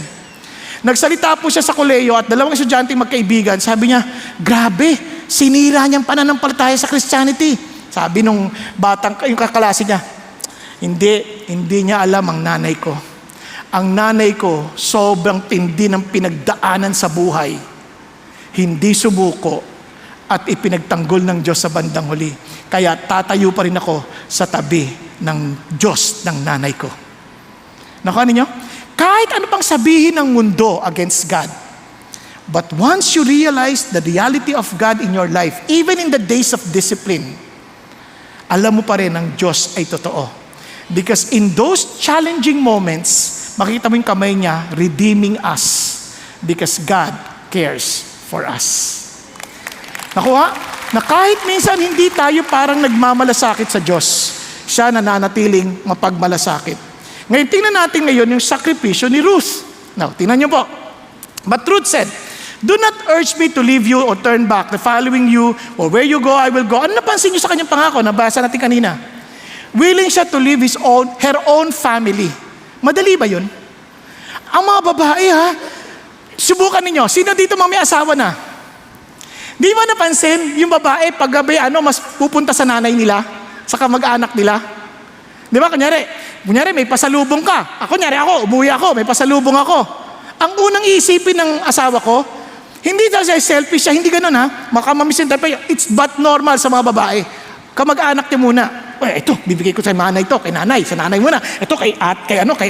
Nagsalita po siya sa koleyo at dalawang estudyante magkaibigan. Sabi niya, grabe, sinira niyang pananampalataya sa Christianity. Sabi nung batang, yung kaklase niya, hindi niya alam ang nanay ko. Ang nanay ko, sobrang tindi ng pinagdaanan sa buhay. Hindi sumuko at ipinagtanggol ng Diyos sa bandang huli. Kaya tatayo pa rin ako sa tabi ng Diyos ng nanay ko. Nakuha ninyo? Kahit ano pang sabihin ng mundo against God. But once you realize the reality of God in your life, even in the days of discipline, alam mo pa rin ang Diyos ay totoo. Because in those challenging moments, makita mo yung kamay niya redeeming us because God cares for us. Nakuha? Na kahit minsan hindi tayo parang nagmamalasakit sa Diyos, siya nananatiling mapagmalasakit. Ngayon, tingnan natin ngayon yung sakripisyo ni Ruth. Now, tingnan niyo po. But Ruth said, do not urge me to leave you or turn back, the following you, or where you go, I will go. Ano napansin niyo sa kanyang pangako? Nabasa natin kanina. Willing siya to leave her own family. Madali ba yun? Ang mga babae, subukan ninyo. Sino dito may asawa na? Di ba napansin, yung babae, pag gabi, mas pupunta sa nanay nila, sa kamag-anak nila? Di ba, kunyari may pasalubong ka. Umuwi ako, may pasalubong ako. Ang unang iisipin ng asawa ko, hindi daw siya selfish siya, hindi ganun makamamisinterpret. It's but normal sa mga babae. Kamag-anak niya muna. Ito, bibigay ko sa nanay to, kay nanay, sa nanay muna. Ito, kay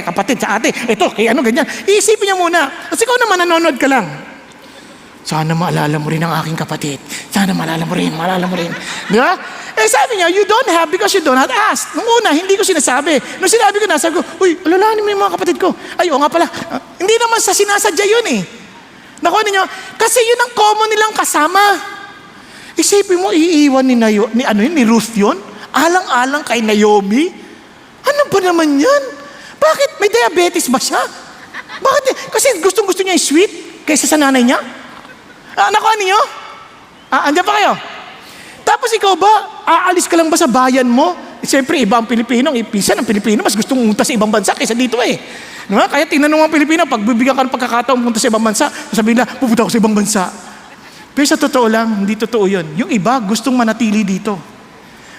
kapatid, sa ate. Ito, kay ganyan. Iisipin niya muna. Kasi ikaw naman, nanonood ka lang. Sana maalala mo rin ang aking kapatid. Sana maalala mo rin. Di ba? Sabi niya, you don't have because you don't have asked. Nung una, hindi ko sinasabi. Nung sinabi ko na, sabi ko, alalahanin mo yung mga kapatid ko. Ay, oo nga pala. Hindi naman sa sinasadya yun Nakuha ninyo? Kasi yun ang common nilang kasama. Isipin mo, iiwan ni Ruth yun? Alang-alang kay Naomi? Ano ba naman yan? Bakit? May diabetes ba siya? Bakit? Kasi gustong-gusto niya yung sweet kaysa sa nanay niya? Nakuha ninyo? Andiyan pa kayo? Tapos ikaw ba, aalis ka lang ba sa bayan mo? Siyempre, iba ang Pilipino. Pinsan ang Pilipino, mas gustong umunta sa ibang bansa kaysa dito eh. Diba? Kaya tinanong ang Pilipino, pag bibigyan ka ng pagkakataon pumunta sa ibang bansa, sabihin na, pupunta ako sa ibang bansa. Pero sa totoo lang, hindi totoo yun. Yung iba, gustong manatili dito.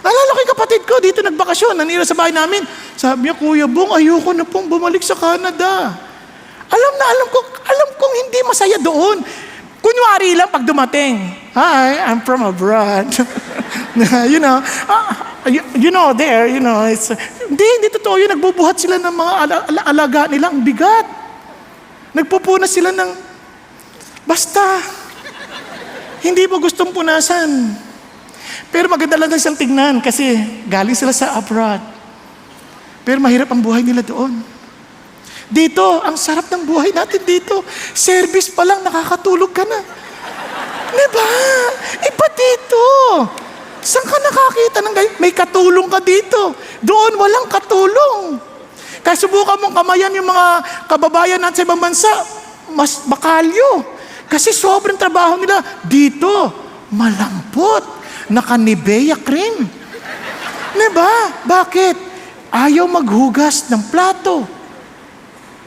Alala ko yung kapatid ko, dito nagbakasyon, nanira sa bahay namin. Sabi niya, Kuya Bong, ayoko na pong bumalik sa Canada. Alam kong hindi masaya doon. Kunwari lang pag dumating, hi, I'm from abroad. Hindi totoo yun. Nagbubuhat sila ng mga alaga nilang bigat. Nagpupunas sila ng, basta, hindi mo gustong punasan. Pero maganda lang silang tignan kasi galing sila sa abroad. Pero mahirap ang buhay nila doon. Dito, ang sarap ng buhay natin dito. Service pa lang, nakakatulog ka na. Diba? Iba dito. Saan ka nakakita ng ganyan? May katulong ka dito. Doon, walang katulong. Kaya subukan mong kamayan yung mga kababayan natin sa ibang bansa, mas bakalyo. Kasi sobrang trabaho nila. Dito, malambot. Naka-Nivea cream. Diba? Bakit? Ayaw maghugas ng plato.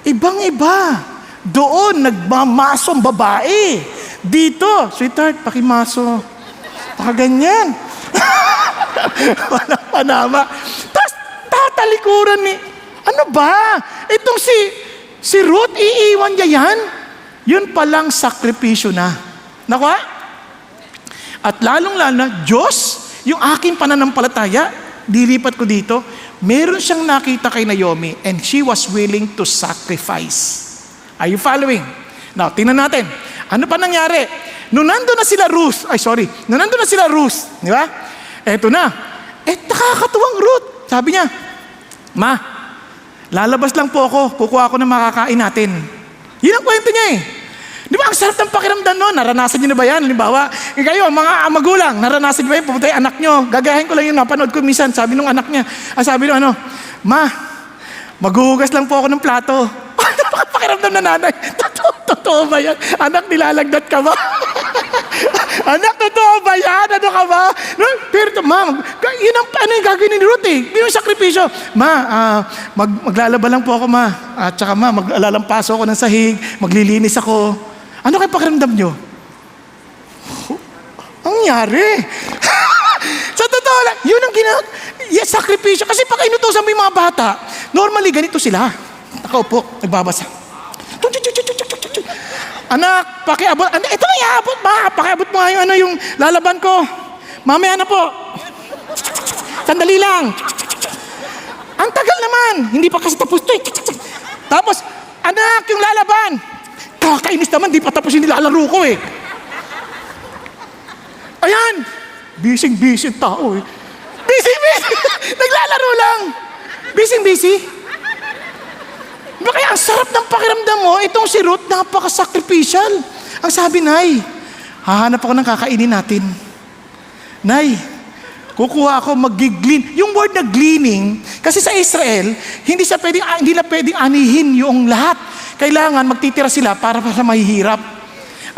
Ibang-iba. Doon, nagmamaso ang babae. Dito, sweetheart, pakimaso. Pakaganyan. Walang panama. Tapos, tatalikuran ni, ano ba? Itong si Ruth, iiwan niya yan? Yun palang sakripisyo na. Nakuha? At lalong-lalo na, Diyos, yung aking pananampalataya, dilipat ko dito, meron siyang nakita kay Naomi and she was willing to sacrifice. Are you following? Now, tingnan natin. Ano pa nangyari? Nung nandun na sila Ruth, di ba? Eto na. Nakakatuwang Ruth. Sabi niya, Ma, lalabas lang po ako, kukuha ako ng makakain natin. Yun ang kwento niya eh. Di ba, ang sarap ng pakiramdam noon? Naranasan niyo na ba yan? Halimbawa, kayo, mga magulang, naranasan niyo ba yan? Pupunta yung anak niyo. Gagayahin ko lang yun, napanood ko minsan. Sabi nung anak niya, sabi nung Ma, maghuhugas lang po ako ng plato. Pakiramdam na nanay. Totoo ba yan? Anak, nilalagdat ka ba? Anak, totoo ba yan? Ano ka ba? Pero, Ma, yun ang yung gagawin ni Ruth eh. Yun yung sakripisyo. Ma, maglalaba lang po ako, Ma. At saka, Ma, maglalampaso ako ng sahig, maglilinis ako. Ano kayo pakiramdam nyo? Ang nangyari? Sa totoo lang, yun ang sakripisyo. Kasi pag inutusan mo yung mga bata, normally ganito sila. Nakaupo, nagbabasa. Anak, pakiabot. Ito na iabot, Ma. Pakiabot mo nga yung lalaban ko. Mamaya na po. Sandali lang. Ang tagal naman. Hindi pa kasi tapos to eh. Tapos, anak, yung lalaban. Kakainis naman, di pa tapos yung nilalaro ko eh. Ayan. Busy tao eh. Busy. Naglalaro lang. Busy. Diba kaya ang sarap ng pakiramdam mo, itong si Ruth, napaka-sacrificial. Ang sabi, Nay, hahanap ako ng kakainin natin. Nay, kukuha ako, mag-glean. Yung word na gleaning, kasi sa Israel, hindi nila pwedeng anihin yung lahat. Kailangan magtitira sila para sa mahihirap.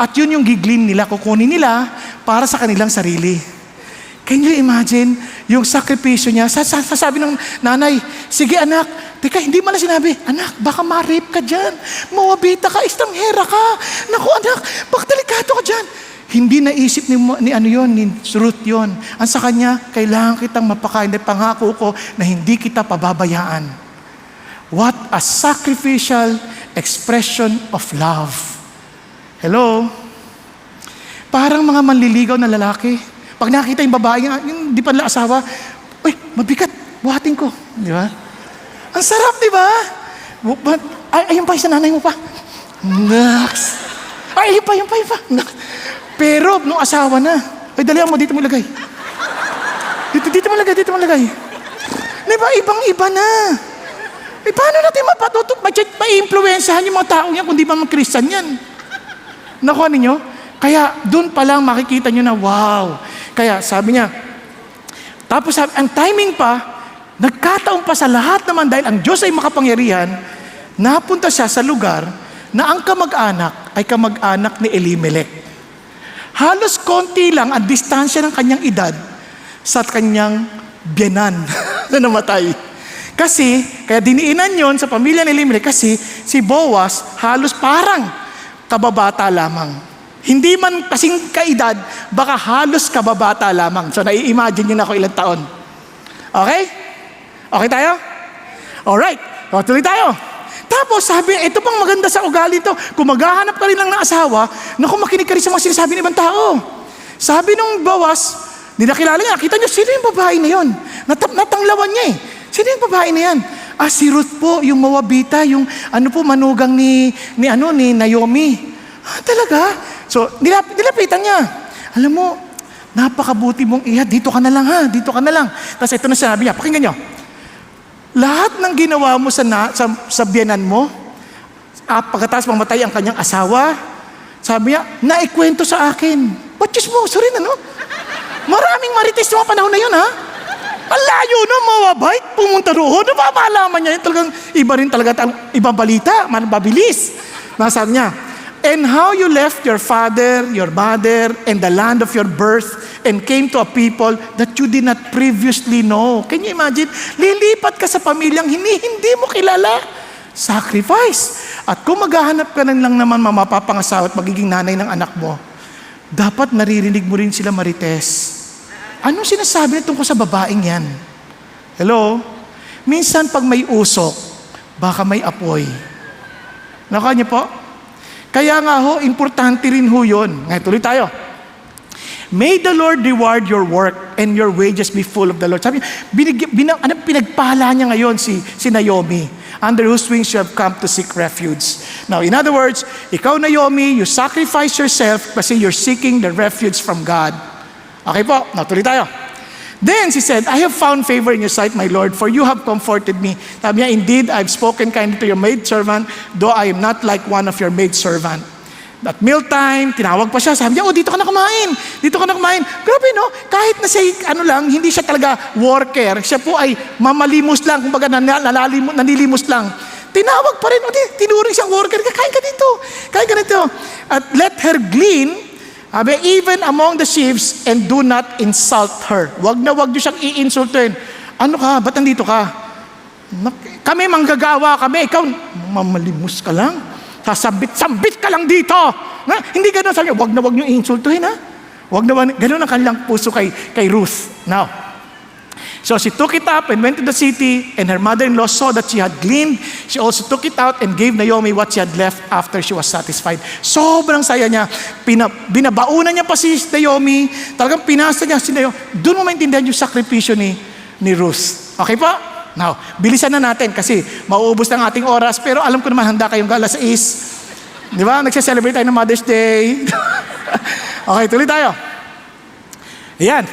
At yun yung giglean nila, kukunin nila para sa kanilang sarili. Can you imagine yung sakripisyo niya? Sasabi ng nanay, sige anak, teka, hindi mo na sinabi, anak, baka ma-rape ka dyan. Mawabita ka, istanghera ka. Naku anak, baka delikado ka dyan. Hindi naisip ni Ruth yun. Ang sa kanya, kailangan kitang mapakain. Pangako ko na hindi kita pababayaan. What a sacrificial expression of love. Hello? Parang mga manliligaw na lalaki. Pag nakita yung babae, yung di pa nila asawa, uy, mabigat, buhatin ko. Di ba? Ang sarap, di ba? Ayun pa, sa nanay mo pa. Naks. Ayun pa. Pero, nung asawa na, ay, dalihan mo, dito mo lagay. Dito mo lagay. Di ba, ibang-iba na. Paano natin mapatutok, ma-influensyahan yung mga tao yan kung di ba mag-Christian yan? Nakuha ninyo? Kaya doon pa lang makikita nyo na, wow. Kaya sabi niya, tapos ang timing pa, nagkataon pa sa lahat naman dahil ang Diyos ay makapangyarihan, napunta siya sa lugar na ang kamag-anak ay kamag-anak ni Elimelech. Halos konti lang ang distansya ng kanyang edad sa kanyang biyanan na namatay. Kasi, kaya diniinan yon sa pamilya ni Elimelech kasi si Boaz halos parang kababata lamang. Hindi man kasing kaedad, baka halos kababata lamang. So, nai-imagine nyo na ako ilang taon. Okay? Okay tayo? Alright. O, tuloy tayo. Tapos, sabi, ito pang maganda sa ugali ito. Kung maghahanap ka rin lang ng asawa, naku, makinig ka rin sa mga sinasabi ng ibang tao. Sabi nung Boaz, nilakilala niya, kita niyo, sino yung babae na yun? Natanglawan niya eh. Sino yung babae na yan? Si Ruth po, yung Moabita, yung manugang ni Naomi. Talaga? So, nilapitan niya. Alam mo, napakabuti mong iya, dito ka na lang ha, dito ka na lang. Tapos ito na sinabi niya, pakinggan niyo. Lahat ng ginawa mo sa biyanan mo, pagkatapos mamatay ang kanyang asawa, sabi niya, naikwento sa akin. Chismoso rin, ano? Maraming marites sa mga panahon na yun, ha? Ang layo na, Moabite, pumunta roon, napapalaman niya yun. Talagang iba rin talaga, ibang balita, mabilis. Nasabi niya, and how you left your father, your mother, and the land of your birth, and came to a people that you did not previously know. Can you imagine? Lilipat ka sa pamilyang hindi mo kilala. Sacrifice. At kung maghahanap ka lang naman mapapangasawa at magiging nanay ng anak mo, dapat naririnig mo rin sila marites. Anong sinasabi na tungkol sa babaeng yan? Hello? Minsan pag may usok, baka may apoy. Nakuha niyo po? Kaya nga ho, importante rin ho yun. Ngayon, tuloy tayo. May the Lord reward your work and your wages be full of the Lord. Sabi, pinagpala niya ngayon si Naomi, under whose wings you have come to seek refuge. Now, in other words, ikaw Naomi, you sacrifice yourself kasi you're seeking the refuge from God. Okay po, now tuloy tayo. Then she said, I have found favor in your sight, my Lord, for you have comforted me. Sabi niya, indeed, I've spoken kindly to your maidservant, though I am not like one of your maidservant. At mealtime, tinawag pa siya. Sabi niya, dito ka na kumain. Dito ka na kumain. Grabe, no? Kahit na siya, hindi siya talaga worker. Siya po ay mamalimos lang, kumbaga nanilimos lang. Tinawag pa rin, tinuring siyang worker. Kain ka dito. Kain ka dito. At let her glean, even among the sheaves, and do not insult her. Wag niyo siyang i-insultin. Ano ka? Ba't nandito ka? Kami manggagawa kami. Ikaw, mamalimos ka lang. Sasambit ka lang dito. Hindi ganun. Sabi niya, wag niyo i-insultuhin, ha? Ganun ang kanilang puso kay Ruth. Now, so she took it up and went to the city, and her mother-in-law saw that she had gleaned. She also took it out and gave Naomi what she had left after she was satisfied. Sobrang saya niya. Binabaunan niya pa si Naomi. Talagang pinasa niya si Naomi. Doon mo maintindihan yung sakripisyo ni Ruth. Okay po? Now, bilisan na natin kasi mauubos na ang ating oras. Pero alam ko naman handa kayong alas 6. Di ba? Nagsa-celebrate tayo ng Mother's Day. Okay, tuloy tayo. Ayan.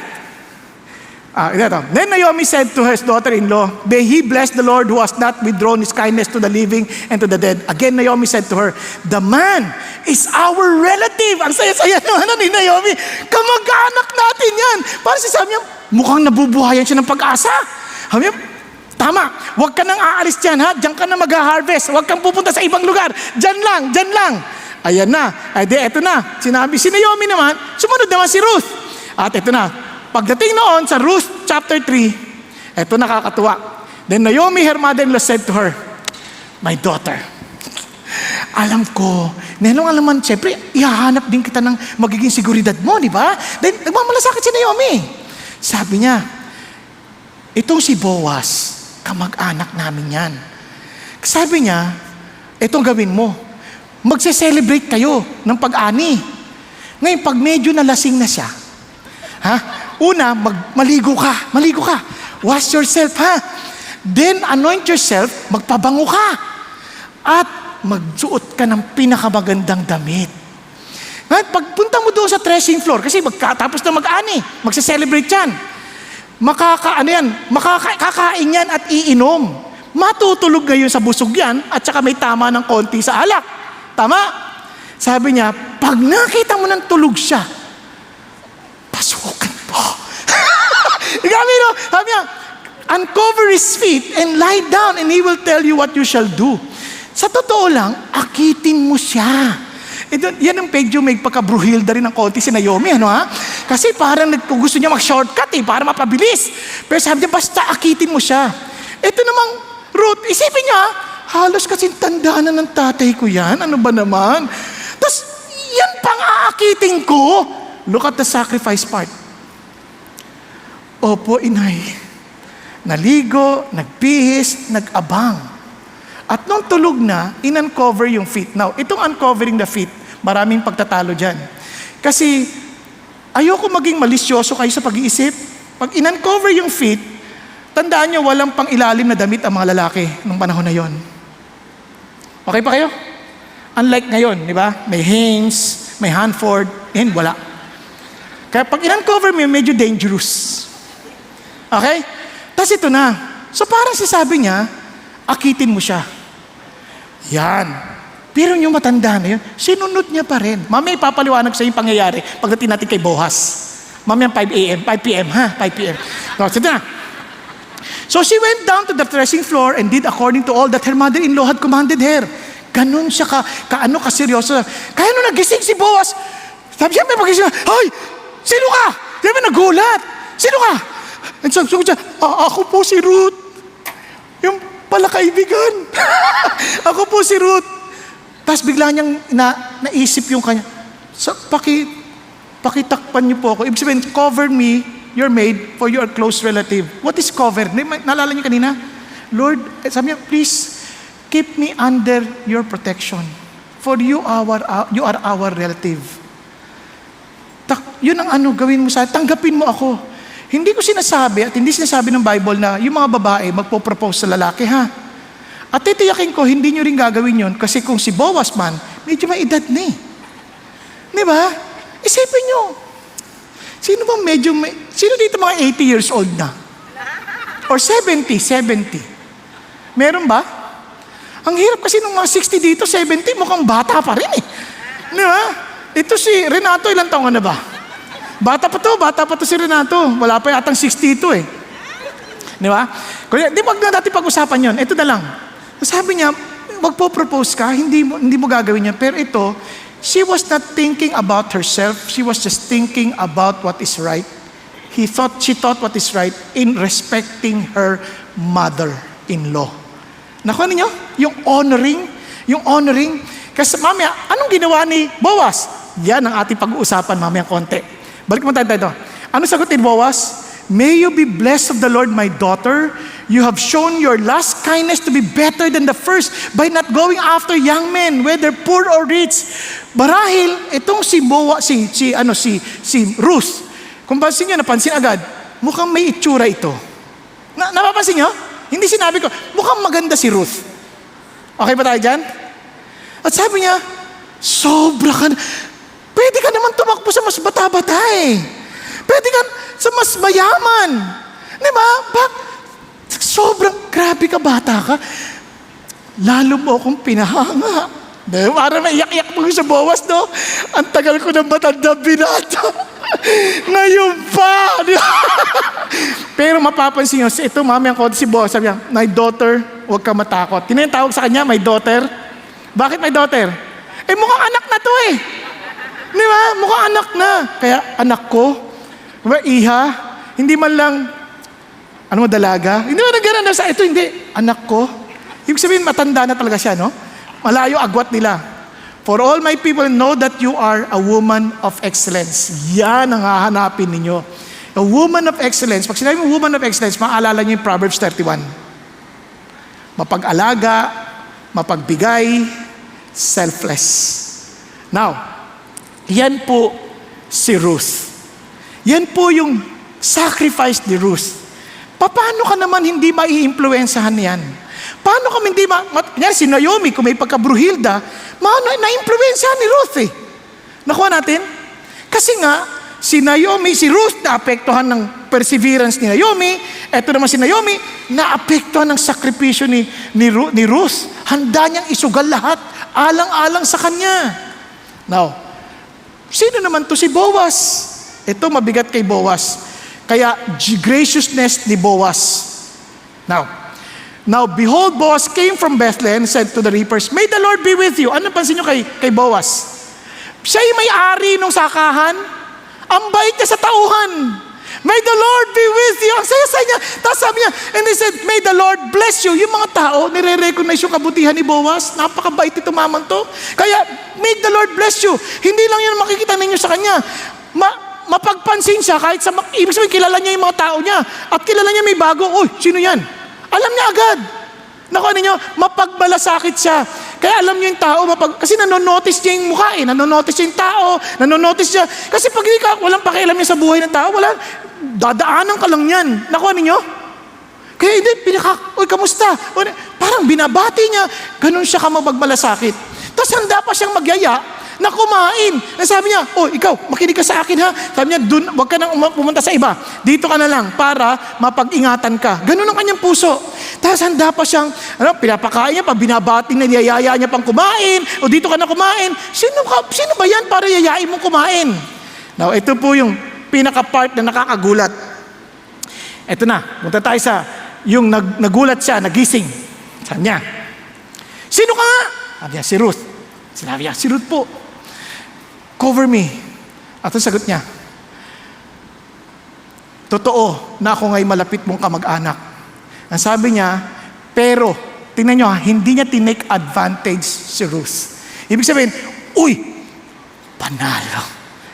Then Naomi said to her daughter-in-law, may he bless the Lord who has not withdrawn his kindness to the living and to the dead. Again, Naomi said to her, the man is our relative. Ang saya-saya ni Naomi. Kamag-anak natin yan. Parang sabi niya, mukhang nabubuhayan siya ng pag-asa. Sabi niya, tama, huwag ka nang aalis dyan, ha? Diyan ka na mag-harvest. Huwag kang pupunta sa ibang lugar. Diyan lang. Ayan na. Eto na. Sinabi si Naomi naman, sumunod naman si Ruth. At eto na. Pagdating noon sa Ruth chapter 3, eto nakakatuwa. Then Naomi, her mother-in-law, said to her, my daughter, alam ko, alam, siyempre, ihahanap din kita ng magiging seguridad mo, di ba? Then nagmamalasakit si Naomi. Sabi niya, itong si Boaz, kamag-anak namin yan. Sabi niya, itong gawin mo, magse-celebrate kayo ng pag-ani. Ngayon, pag medyo nalasing na siya, una, maligo ka. Wash yourself, ha? Then, anoint yourself, magpabango ka. At magsuot ka ng pinakamagandang damit. Ngayon, pagpunta mo doon sa threshing floor, kasi tapos na mag-ani, magse-celebrate yan. Makakain yan at iinom. Matutulog ngayon sa busog yan, at saka may tama ng konti sa alak. Tama? Sabi niya, Pag nakita mo ng tulog siya, pasukan po. Sabi niya, uncover his feet and lie down and he will tell you what you shall do. Sa totoo lang, akitin mo siya. Yan ang medyo may pagka-bruhilda rin ng konti si Naomi, Kasi parang gusto niya mag-shortcut para mapabilis. Pero sabi niya, basta akitin mo siya. Ito namang Ruth, isipin niya, halos kasing tandaan na ng tatay ko yan. Ano ba naman? Tapos, yan pang aakitin ko. Look at the sacrifice part. Opo, inay. Naligo, nagpihis, nag-abang. At nung tulog na, in-uncover yung feet. Now, itong uncovering the feet, maraming pagtatalo dyan. Kasi, ayoko maging malisyoso kayo sa pag-iisip. Pag in-uncover yung feet, tandaan nyo, walang pang ilalim na damit ang mga lalaki nung panahon na yon. Okay pa kayo? Unlike ngayon, di ba? May Hanes, may Hanford, and wala. Kaya pag in-uncover mo, medyo dangerous. Okay? Tapos ito na. So parang sasabi niya, akitin mo siya. Yan. Pero yung matanda na yun, sinunod niya pa rin. Mamaya ipapaliwanag sa yung pangyayari pagdating natin kay Boaz. Mamaya 5 p.m. 5 p.m. No, sige na. So she went down to the threshing floor and did according to all that her mother-in-law had commanded her. Ganun siya kaseryoso. Kaya nung nagising si Boaz, sabi siya, may pagising, "Hoy! Sino ka?" Sabi, nagulat. "Sino ka?" And sabi siya, "Ako po si Ruth." Yung pala kaibigan. "Ako po si Ruth." Tapos bigla niyang naisip yung kanya, pakitakpan niyo po ako. Ibig sabihin, cover me, your maid, for your close relative. What is cover? Naalala niyo kanina? Lord, sabi niya, please, keep me under your protection. For you are our relative. Yun ang gawin mo sa akin. Tanggapin mo ako. Hindi ko sinasabi, at hindi sinasabi ng Bible na yung mga babae magpo-propose sa lalaki, At titiyakin ko, hindi nyo rin gagawin yun kasi kung si Boaz man, medyo may edad na Di ba? Isipin nyo. Sino dito mga 80 years old na? Or 70? Meron ba? Ang hirap kasi nung mga 60 dito, 70, mukhang bata pa rin Di ba? Ito si Renato, ilang taon na ba? Bata pa to si Renato. Wala pa yatang 60 ito Di ba? Di ba natin pag-usapan yun? Ito na lang. Sabi niya, magpo-propose ka, hindi mo gagawin yan. Pero ito, she was not thinking about herself. She was just thinking about what is right. She thought what is right in respecting her mother-in-law. Nakuha niyo? Yung honoring. Kasi mamaya, anong ginawa ni Boaz? Yan ang ating pag-uusapan mamaya konti. Balik mo tayo. Ano sagot ni Boaz? "May you be blessed of the Lord, my daughter. You have shown your last kindness to be better than the first by not going after young men, whether poor or rich." Marahil, itong si Ruth, kung napansin agad, mukhang may itsura ito. Napapansin niyo? Hindi sinabi ko, mukhang maganda si Ruth. Okay ba tayo dyan? At sabi niya, pwede ka naman tumakbo sa mas bata-bata Pwede ka sa mas mayaman. Di ba? Sobrang grabe ka, bata ka. Lalo mo akong pinahanga. Para maiyak-iyak mo sa Boaz, no? Ang tagal ko ng matanda binata. Ngayon pa. Pero mapapansin nyo, ito mami ang si Boaz, sabi niya, "My daughter, huwag ka matakot." Tinatawag sa kanya, "My daughter." Bakit my daughter? Mukhang anak na to Di ba? Mukhang anak na. Kaya anak ko, iha, hindi man lang, dalaga? Hindi man nagganan na sa ito, hindi. Anak ko. Ibig sabihin, matanda na talaga siya, no? Malayo agwat nila. "For all my people know that you are a woman of excellence." Yan ang hahanapin ninyo. A woman of excellence. Pag sinabi mo woman of excellence, maaalala niyo yung Proverbs 31. Mapag-alaga, mapagbigay, selfless. Now, yan po si Ruth. Yan po yung sacrifice ni Ruth. Paano ka naman hindi mai-influensahan yan? Paano kami hindi si Naomi, kung may pagka-bruhilda, na-influensahan ni Ruth Nakuha natin? Kasi nga, si Ruth naapektuhan ng perseverance ni Naomi. Eto naman si Naomi, naapektuhan ng sakripisyo ni Ruth. Handa niyang isugal lahat, alang-alang sa kanya. Now, Sino naman to? Si Boaz. Ito mabigat kay Boaz. Kaya graciousness ni Boaz. Now, behold, Boaz came from Bethlehem and said to the reapers, "May the Lord be with you." Ano pansin nyo kay Boaz? Siya yung may-ari ng sakahan. Ang bait niya sa tauhan. May the Lord be with you. Ang saya-saya niya. Tapos sabi niya, and he said, "May the Lord bless you." Yung mga tao, nire-recognize yung kabutihan ni Boaz. Napakabait ito mamang to. Kaya, may the Lord bless you. Hindi lang yun makikita ninyo sa kanya. Mapagpansin siya kahit sa, ibig sabihin, kilala niya yung mga tao niya. At kilala niya may bago. Uy, sino yan? Alam niya agad. Naku, ninyo, mapagmalasakit siya. Kaya alam niyo yung tao, kasi nanonotice niya yung mukha nanonotice niya yung tao, nanonotice niya. Kasi pag hindi ka, walang pakialam niya sa buhay ng tao, dadaanan ka lang yan. Naku, ninyo? Kaya hindi, uy, kamusta? Parang binabati niya, ganun siya ka mapagmalasakit. Tapos handa pa siyang magyaya na kumain. Sabi niya, "Oh, ikaw, makinig ka sa akin ha." Sabi niya, "Wag ka nang pumunta sa iba. Dito ka na lang para mapag-ingatan ka." Ganun ang kanyang puso. Tapos handa pa siyang, pinapakain niya pa, binabati na niyayaya niya pang kumain, o dito ka na kumain. Sino ba yan para yayain mo kumain? Now, ito po yung pinaka-part na nakakagulat. Ito na, punta tayo sa, yung nagulat siya, nagising. Sabi niya, "Sino ka nga?" Sabi niya, "Si Ruth." Sinabi niya, "Si Ruth po. Cover me." At ang sagot niya, "Totoo na ako ngay malapit mong kamag-anak." Ang sabi niya, pero, tingnan niyo hindi niya tinake advantage si Ruth. Ibig sabihin, "Uy, panalo.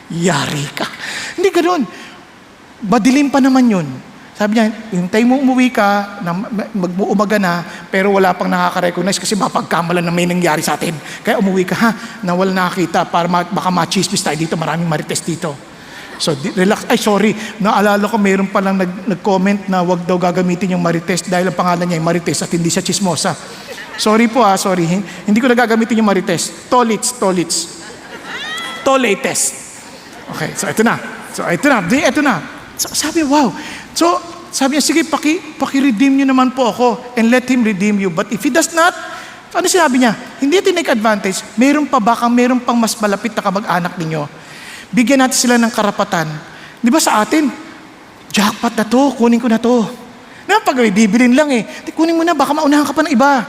Yari ka." Hindi ganoon. Madilim pa naman yun. Sabi niya, "Hintay mo umuwi ka, mag-uumaga na, pero wala pang nakaka-recognize kasi mapagkamalan na may nangyari sa atin. Kaya umuwi ka ha, na wala nakakita para baka machismis tayo dito, maraming marites dito." So, relax. Ay, sorry. Naalala ko, mayroon palang nag-comment na wag daw gagamitin yung marites dahil ang pangalan niya ay marites at hindi siya chismosa. Sorry po sorry. Hindi ko na gagamitin yung marites. Tolits. Toletes. Okay, so ito na. Ito na. So, sabi, wow. So, sabi niya, "Sige, paki-redeem niyo naman po ako and let him redeem you. But if he does not," ano sinabi niya? Hindi tinake advantage. Meron pang mas malapit na kamag-anak ninyo. Bigyan natin sila ng karapatan. Di ba sa atin, jackpot na to, kunin ko na to. Pag bibilin lang kunin mo na, baka maunahan ka pa ng iba.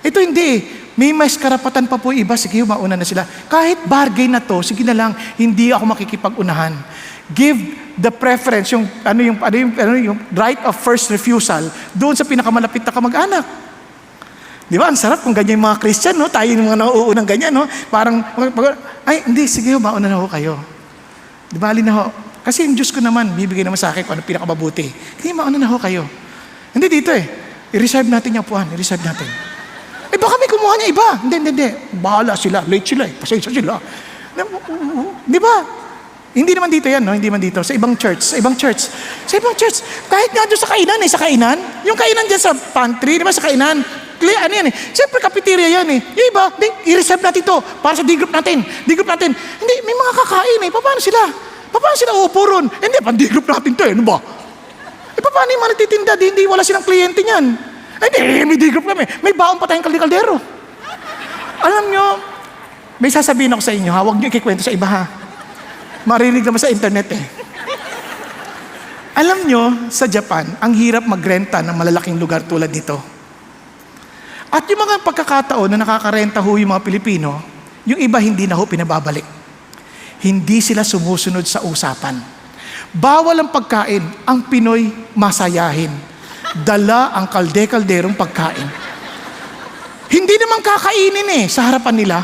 Ito hindi May mas karapatan pa po iba, sige, mauna na sila. Kahit bargain na to, sige na lang, hindi ako makikipag-unahan. Give the preference, yung right of first refusal, doon sa pinakamalapit na kamag-anak. Di ba? Ang sarap kung ganyan yung mga Christian, no? Tayo yung mga nauunang ganyan, no? Parang, ay, hindi, sige, mauna na ho kayo. Di ba, alin na ho? Kasi yung Diyos ko naman, bibigay naman sa akin kung ano pinakamabuti. Hindi, mauna na ho kayo. Hindi dito i-reserve natin yung puhan, i-reserve natin. Baka may kumuha niya iba. Hindi. Bahala sila, late sila pasensya sila. Di ba? Hindi naman dito yan, no? Hindi man dito. Sa ibang church. Kahit nga doon sa kainan, yung kainan dyan sa pantry, di ba, sa kainan, ano yan Siyempre, cafeteria yan Yung iba, i-reserve natin ito para sa D-group natin. Hindi, may mga kakain Paano sila uupo ron? Hindi, pan-D-group natin ito Ano ba? Paano yung mga nagtitinda? Hindi, wala silang kliyente niyan. Hindi, may D-group kami. May baon pa tayong kaldero. Alam nyo, may sasabihin ako sa inyo, huwag nyo ikikwento sa iba, Marinig naman sa internet, Alam nyo, sa Japan, ang hirap magrenta ng malalaking lugar tulad nito. At yung mga pagkakataon na nakakarenta yung mga Pilipino, yung iba hindi na pinababalik. Hindi sila sumusunod sa usapan. Bawal ang pagkain, ang Pinoy masayahin. Dala ang kalde-kalderong pagkain. Hindi naman kakainin sa harapan nila.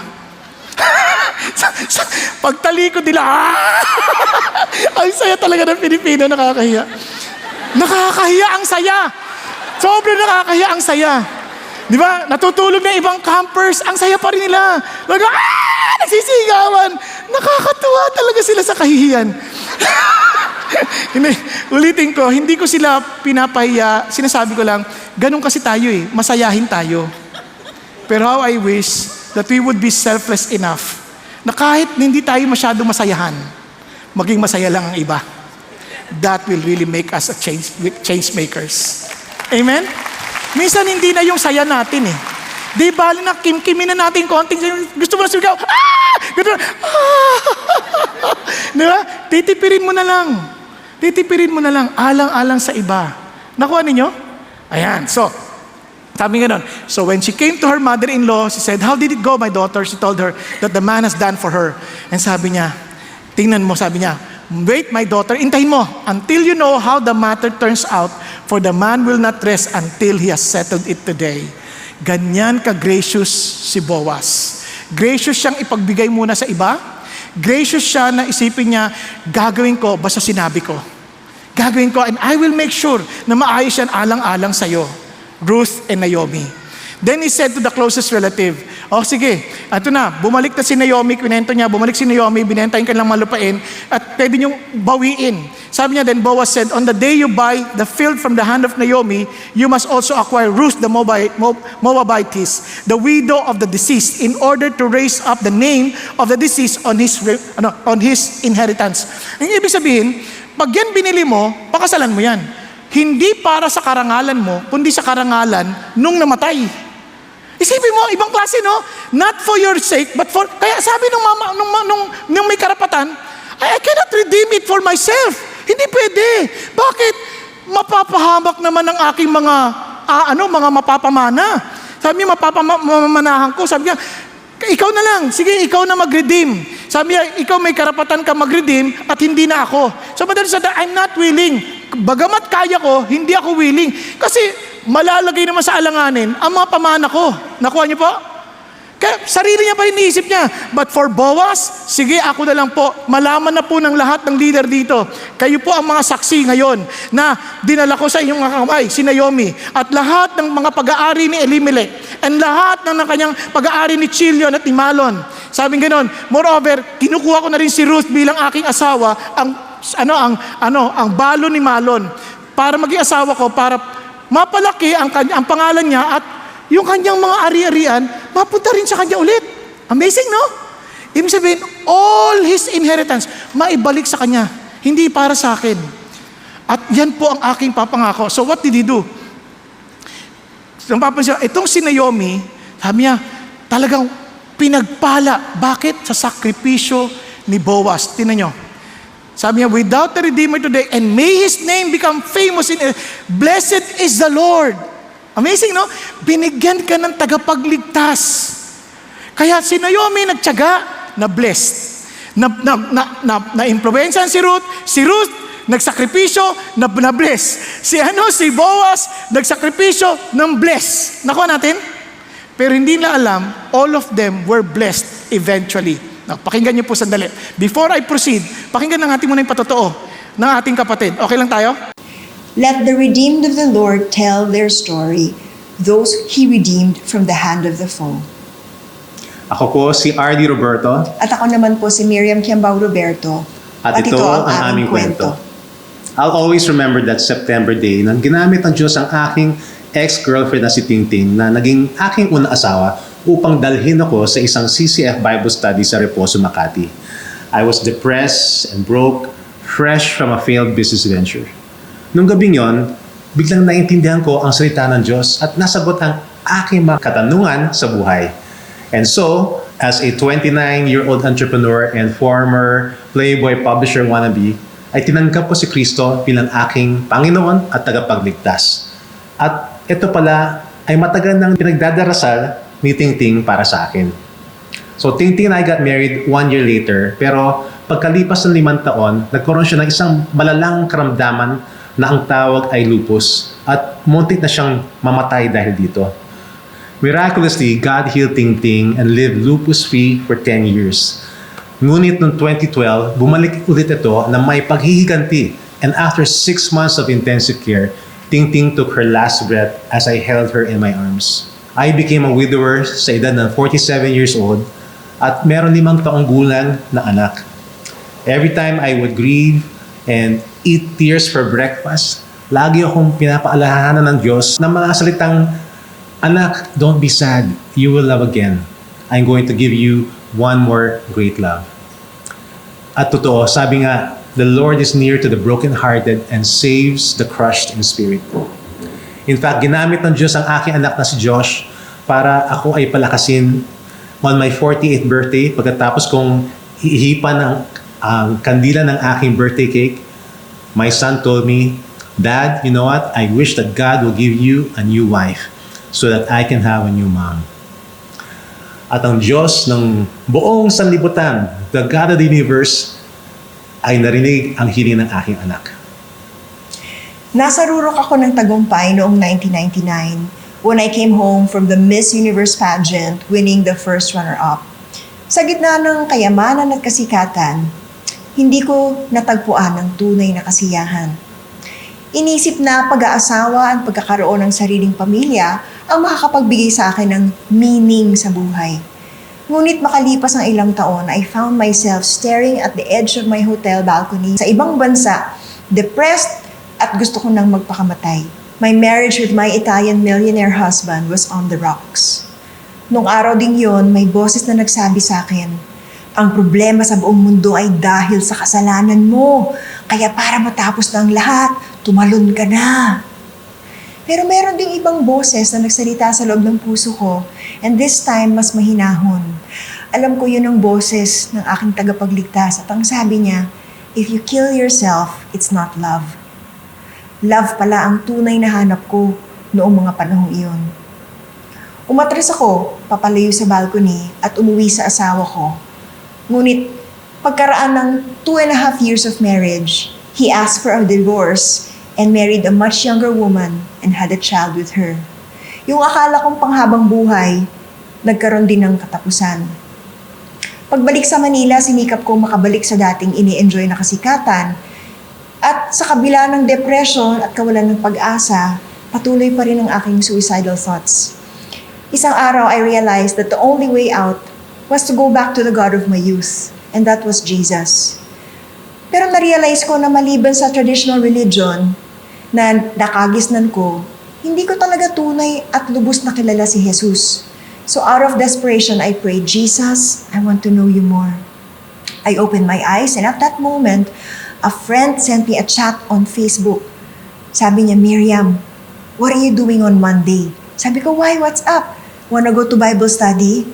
Pagtalikod nila, ang saya talaga ng Pilipino, nakakahiya. Nakakahiya ang saya. Sobrang nakakahiya ang saya. Di ba? Natutulog na ibang campers, ang saya pa rin nila. Nagsisigawan. Nakakatuwa talaga sila sa kahihiyan. Ulitin ko, hindi ko sila pinapahiya. Sinasabi ko lang, ganun kasi tayo masayahin tayo. Pero how I wish that we would be selfless enough na kahit hindi tayo masyadong masayahan, maging masaya lang ang iba. That will really make us a change makers. Amen? Minsan hindi na yung saya natin Di bali na kimkimin na natin konting, gusto mo na sumigaw, ganun, Di ba? Titipirin mo na lang. Titipirin mo na lang. Alang-alang sa iba. Nakuha ninyo? Ayan. So, sabi nga nun, so when she came to her mother-in-law, she said, "How did it go, my daughter?" She told her that the man has done for her. And sabi niya, tingnan mo, sabi niya, "Wait, my daughter, intayin mo until you know how the matter turns out, for the man will not rest until he has settled it today." Ganyan ka-gracious si Boaz. Gracious siyang ipagbigay muna sa iba. Gracious siya na isipin niya, gagawin ko basta sinabi ko. Gagawin ko and I will make sure na maayos yan alang-alang sa'yo. Ruth and Naomi. Then he said to the closest relative, "Oh sige, ito na, bumalik na si Naomi, kinento niya, bumalik si Naomi, binenta yung kanilang malupain, at pwede niyong bawiin." Sabi niya, then Boaz said, "On the day you buy the field from the hand of Naomi, you must also acquire Ruth the Moabitess, the widow of the deceased, in order to raise up the name of the deceased on his inheritance." Ang ibig sabihin, pag yan binili mo, pakasalan mo yan. Hindi para sa karangalan mo, kundi sa karangalan nung namatay. Isipin mo, ibang klase, no? Not for your sake, but for... Kaya sabi nung may karapatan, I cannot redeem it for myself. Hindi pwede. Bakit? Mapapahamak naman ang aking mga mapapamana. Sabi niya, mapapamanahan ko. Sabi niya, ikaw na lang. Sige, ikaw na mag-redeem. Sabi niya, ikaw may karapatan ka mag-redeem at hindi na ako. So, madali sa I'm not willing. Bagamat kaya ko, hindi ako willing. Kasi malalagay naman sa alanganin ang mga pamana ko. Nakuha niyo po? Kaya sarili niya pa iniisip niya. But for Boaz, sige, ako na lang po. Malaman na po ng lahat ng leader dito. Kayo po ang mga saksi ngayon na dinala ko sa inyong mga kamay, si Naomi. At lahat ng mga pag-aari ni Elimelech. And lahat ng kanyang pag-aari ni Chilion at ni Malon. Sabi ganoon, moreover, kinukuha ko na rin si Ruth bilang aking asawa, ang balo ni Malon, para maging asawa ko, para mapalaki ang pangalan niya at yung kanyang mga ari-arian, mapunta rin sa kanya ulit. Amazing, no? Ibig sabihin, all his inheritance, maibalik sa kanya. Hindi para sa akin. At yan po ang aking papangako. So what did he do? So, itong si Naomi, sabi niya, talagang pinagpala. Bakit? Sa sakripisyo ni Boaz. Tingnan niyo. Sabi niya, "Without the Redeemer today, and may His name become famous in earth. Blessed is the Lord." Amazing, no? Binigyan ka ng tagapagligtas. Kaya si Naomi nagtiyaga, na blessed. Na-impluensyahan si Ruth, nagsakripisyo, na bless. Si Boaz, nagsakripisyo, ng bless. Nakuha natin? Pero hindi na alam, all of them were blessed eventually. Now, pakinggan niyo po sandali. Before I proceed, pakinggan ng ating muna yung patotoo ng ating kapatid. Okay lang tayo? Let the redeemed of the Lord tell their story, those He redeemed from the hand of the foe. Ako po si R.D. Roberto. At ako naman po si Miriam Kiambao Roberto. At ito ang aming kwento. I'll always remember that September day nang ginamit ng Diyos ang aking ex-girlfriend na si Tingting na naging aking unang asawa upang dalhin ako sa isang CCF Bible study sa Reposo, Makati. I was depressed and broke, fresh from a failed business venture. Nung gabing yon, biglang naintindihan ko ang salita ng Diyos at nasagot ang aking mga katanungan sa buhay. And so, as a 29-year-old entrepreneur and former Playboy publisher wannabe, ay tinanggap ko si Kristo bilang aking Panginoon at tagapagligtas. At ito pala ay matagal nang pinagdadarasal ni Tingting para sa akin. So Tingting and I got married 1 year later, pero pagkalipas ng 5 taon, nagkaroon siya ng isang malalang karamdaman na ang tawag ay lupus at muntik na siyang mamatay dahil dito. Miraculously, God healed Tingting and lived lupus-free for 10 years. Ngunit noong 2012, bumalik ulit ito na may paghihiganti, and after 6 months of intensive care, Tingting took her last breath as I held her in my arms. I became a widower sa edad ng 47 years old at meron 5 taong gulang na anak. Every time I would grieve and eat tears for breakfast, lagi akong pinapaalahanan ng Diyos na mga salitang, "Anak, don't be sad. You will love again. I'm going to give you one more great love." At totoo, sabi nga, the Lord is near to the brokenhearted and saves the crushed in spirit. In fact, ginamit ng Diyos ang aking anak na si Josh para ako ay palakasin on my 48th birthday pagkatapos kong hihipan ng ang kandila ng aking birthday cake, my son told me, "Dad, you know what? I wish that God will give you a new wife so that I can have a new mom." At ang Diyos ng buong sanlibutan, the God of the universe, ay narinig ang hiling ng aking anak. Nasa rurok ako ng tagumpay noong 1999 when I came home from the Miss Universe pageant winning the first runner-up. Sa gitna ng kayamanan at kasikatan, hindi ko natagpuan ang tunay na kasiyahan. Inisip na pag-aasawa at pagkakaroon ng sariling pamilya ang makakapagbigay sa akin ng meaning sa buhay. Ngunit makalipas ang ilang taon, I found myself staring at the edge of my hotel balcony sa ibang bansa, depressed at gusto ko nang magpakamatay. My marriage with my Italian millionaire husband was on the rocks. Nung araw ding yon, may boses na nagsabi sa akin, "Ang problema sa buong mundo ay dahil sa kasalanan mo. Kaya para matapos na ang lahat, tumalon ka na." Pero meron ding ibang boses na nagsalita sa loob ng puso ko, and this time mas mahinahon. Alam ko yun ang boses ng aking tagapagligtas at ang sabi niya, "If you kill yourself, it's not love." Love pala ang tunay na hanap ko noong mga panahong iyon. Umatras ako, papalayo sa balcony at umuwi sa asawa ko. Ngunit pagkaraan ng 2.5 years of marriage, he asked for a divorce and married a much younger woman and had a child with her. Yung akala kong panghabang buhay, nagkaroon din ng katapusan. Pagbalik sa Manila, sinikap kong makabalik sa dating ini-enjoy na kasikatan. At sa kabila ng depression at kawalan ng pag-asa, patuloy pa rin ang aking suicidal thoughts. Isang araw, I realized that the only way out was to go back to the God of my youth, and that was Jesus. Pero na-realize ko na maliban sa traditional religion na nakagisnan ko, hindi ko talaga tunay at lubos na kilala si Jesus. So out of desperation, I prayed, "Jesus, I want to know you more." I opened my eyes, and at that moment, a friend sent me a chat on Facebook. Sabi niya, "Miriam, what are you doing on Monday?" Sabi ko, "Why? What's up? Wanna go to Bible study?"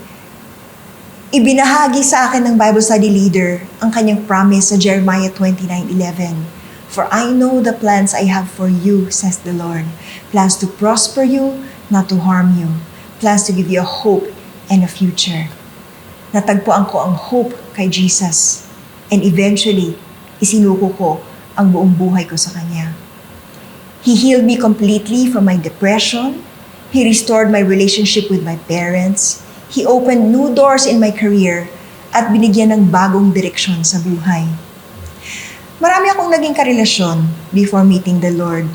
Ibinahagi sa akin ng Bible study leader ang kanyang promise sa Jeremiah 29:11. "For I know the plans I have for you, says the Lord. Plans to prosper you, not to harm you. Plans to give you a hope and a future." Natagpuan ko ang hope kay Jesus. And eventually, isinuko ko ang buong buhay ko sa Kanya. He healed me completely from my depression. He restored my relationship with my parents. He opened new doors in my career at binigyan ng bagong direksyon sa buhay. Marami akong naging karelasyon before meeting the Lord.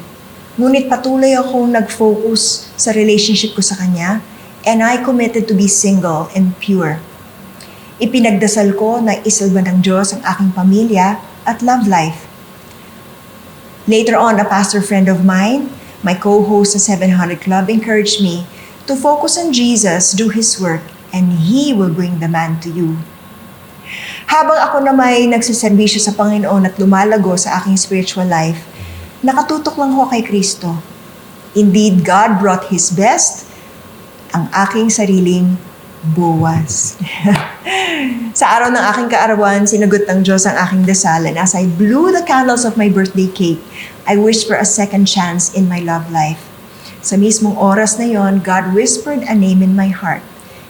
Ngunit patuloy akong nag-focus sa relationship ko sa Kanya, and I committed to be single and pure. Ipinagdasal ko na isalba ng Diyos ang aking pamilya at love life. Later on, a pastor friend of mine, my co-host sa 700 Club, encouraged me to focus on Jesus, do His work, and He will bring the man to you. Habang ako na may nagsiservisyo sa Panginoon at lumalago sa aking spiritual life, nakatutok lang ako kay Kristo. Indeed, God brought His best, ang aking sariling Boaz. Sa araw ng aking kaarawan, sinagot ng Diyos ang aking dasal, and as I blew the candles of my birthday cake, I wished for a second chance in my love life. Sa mismong oras na yon, God whispered a name in my heart,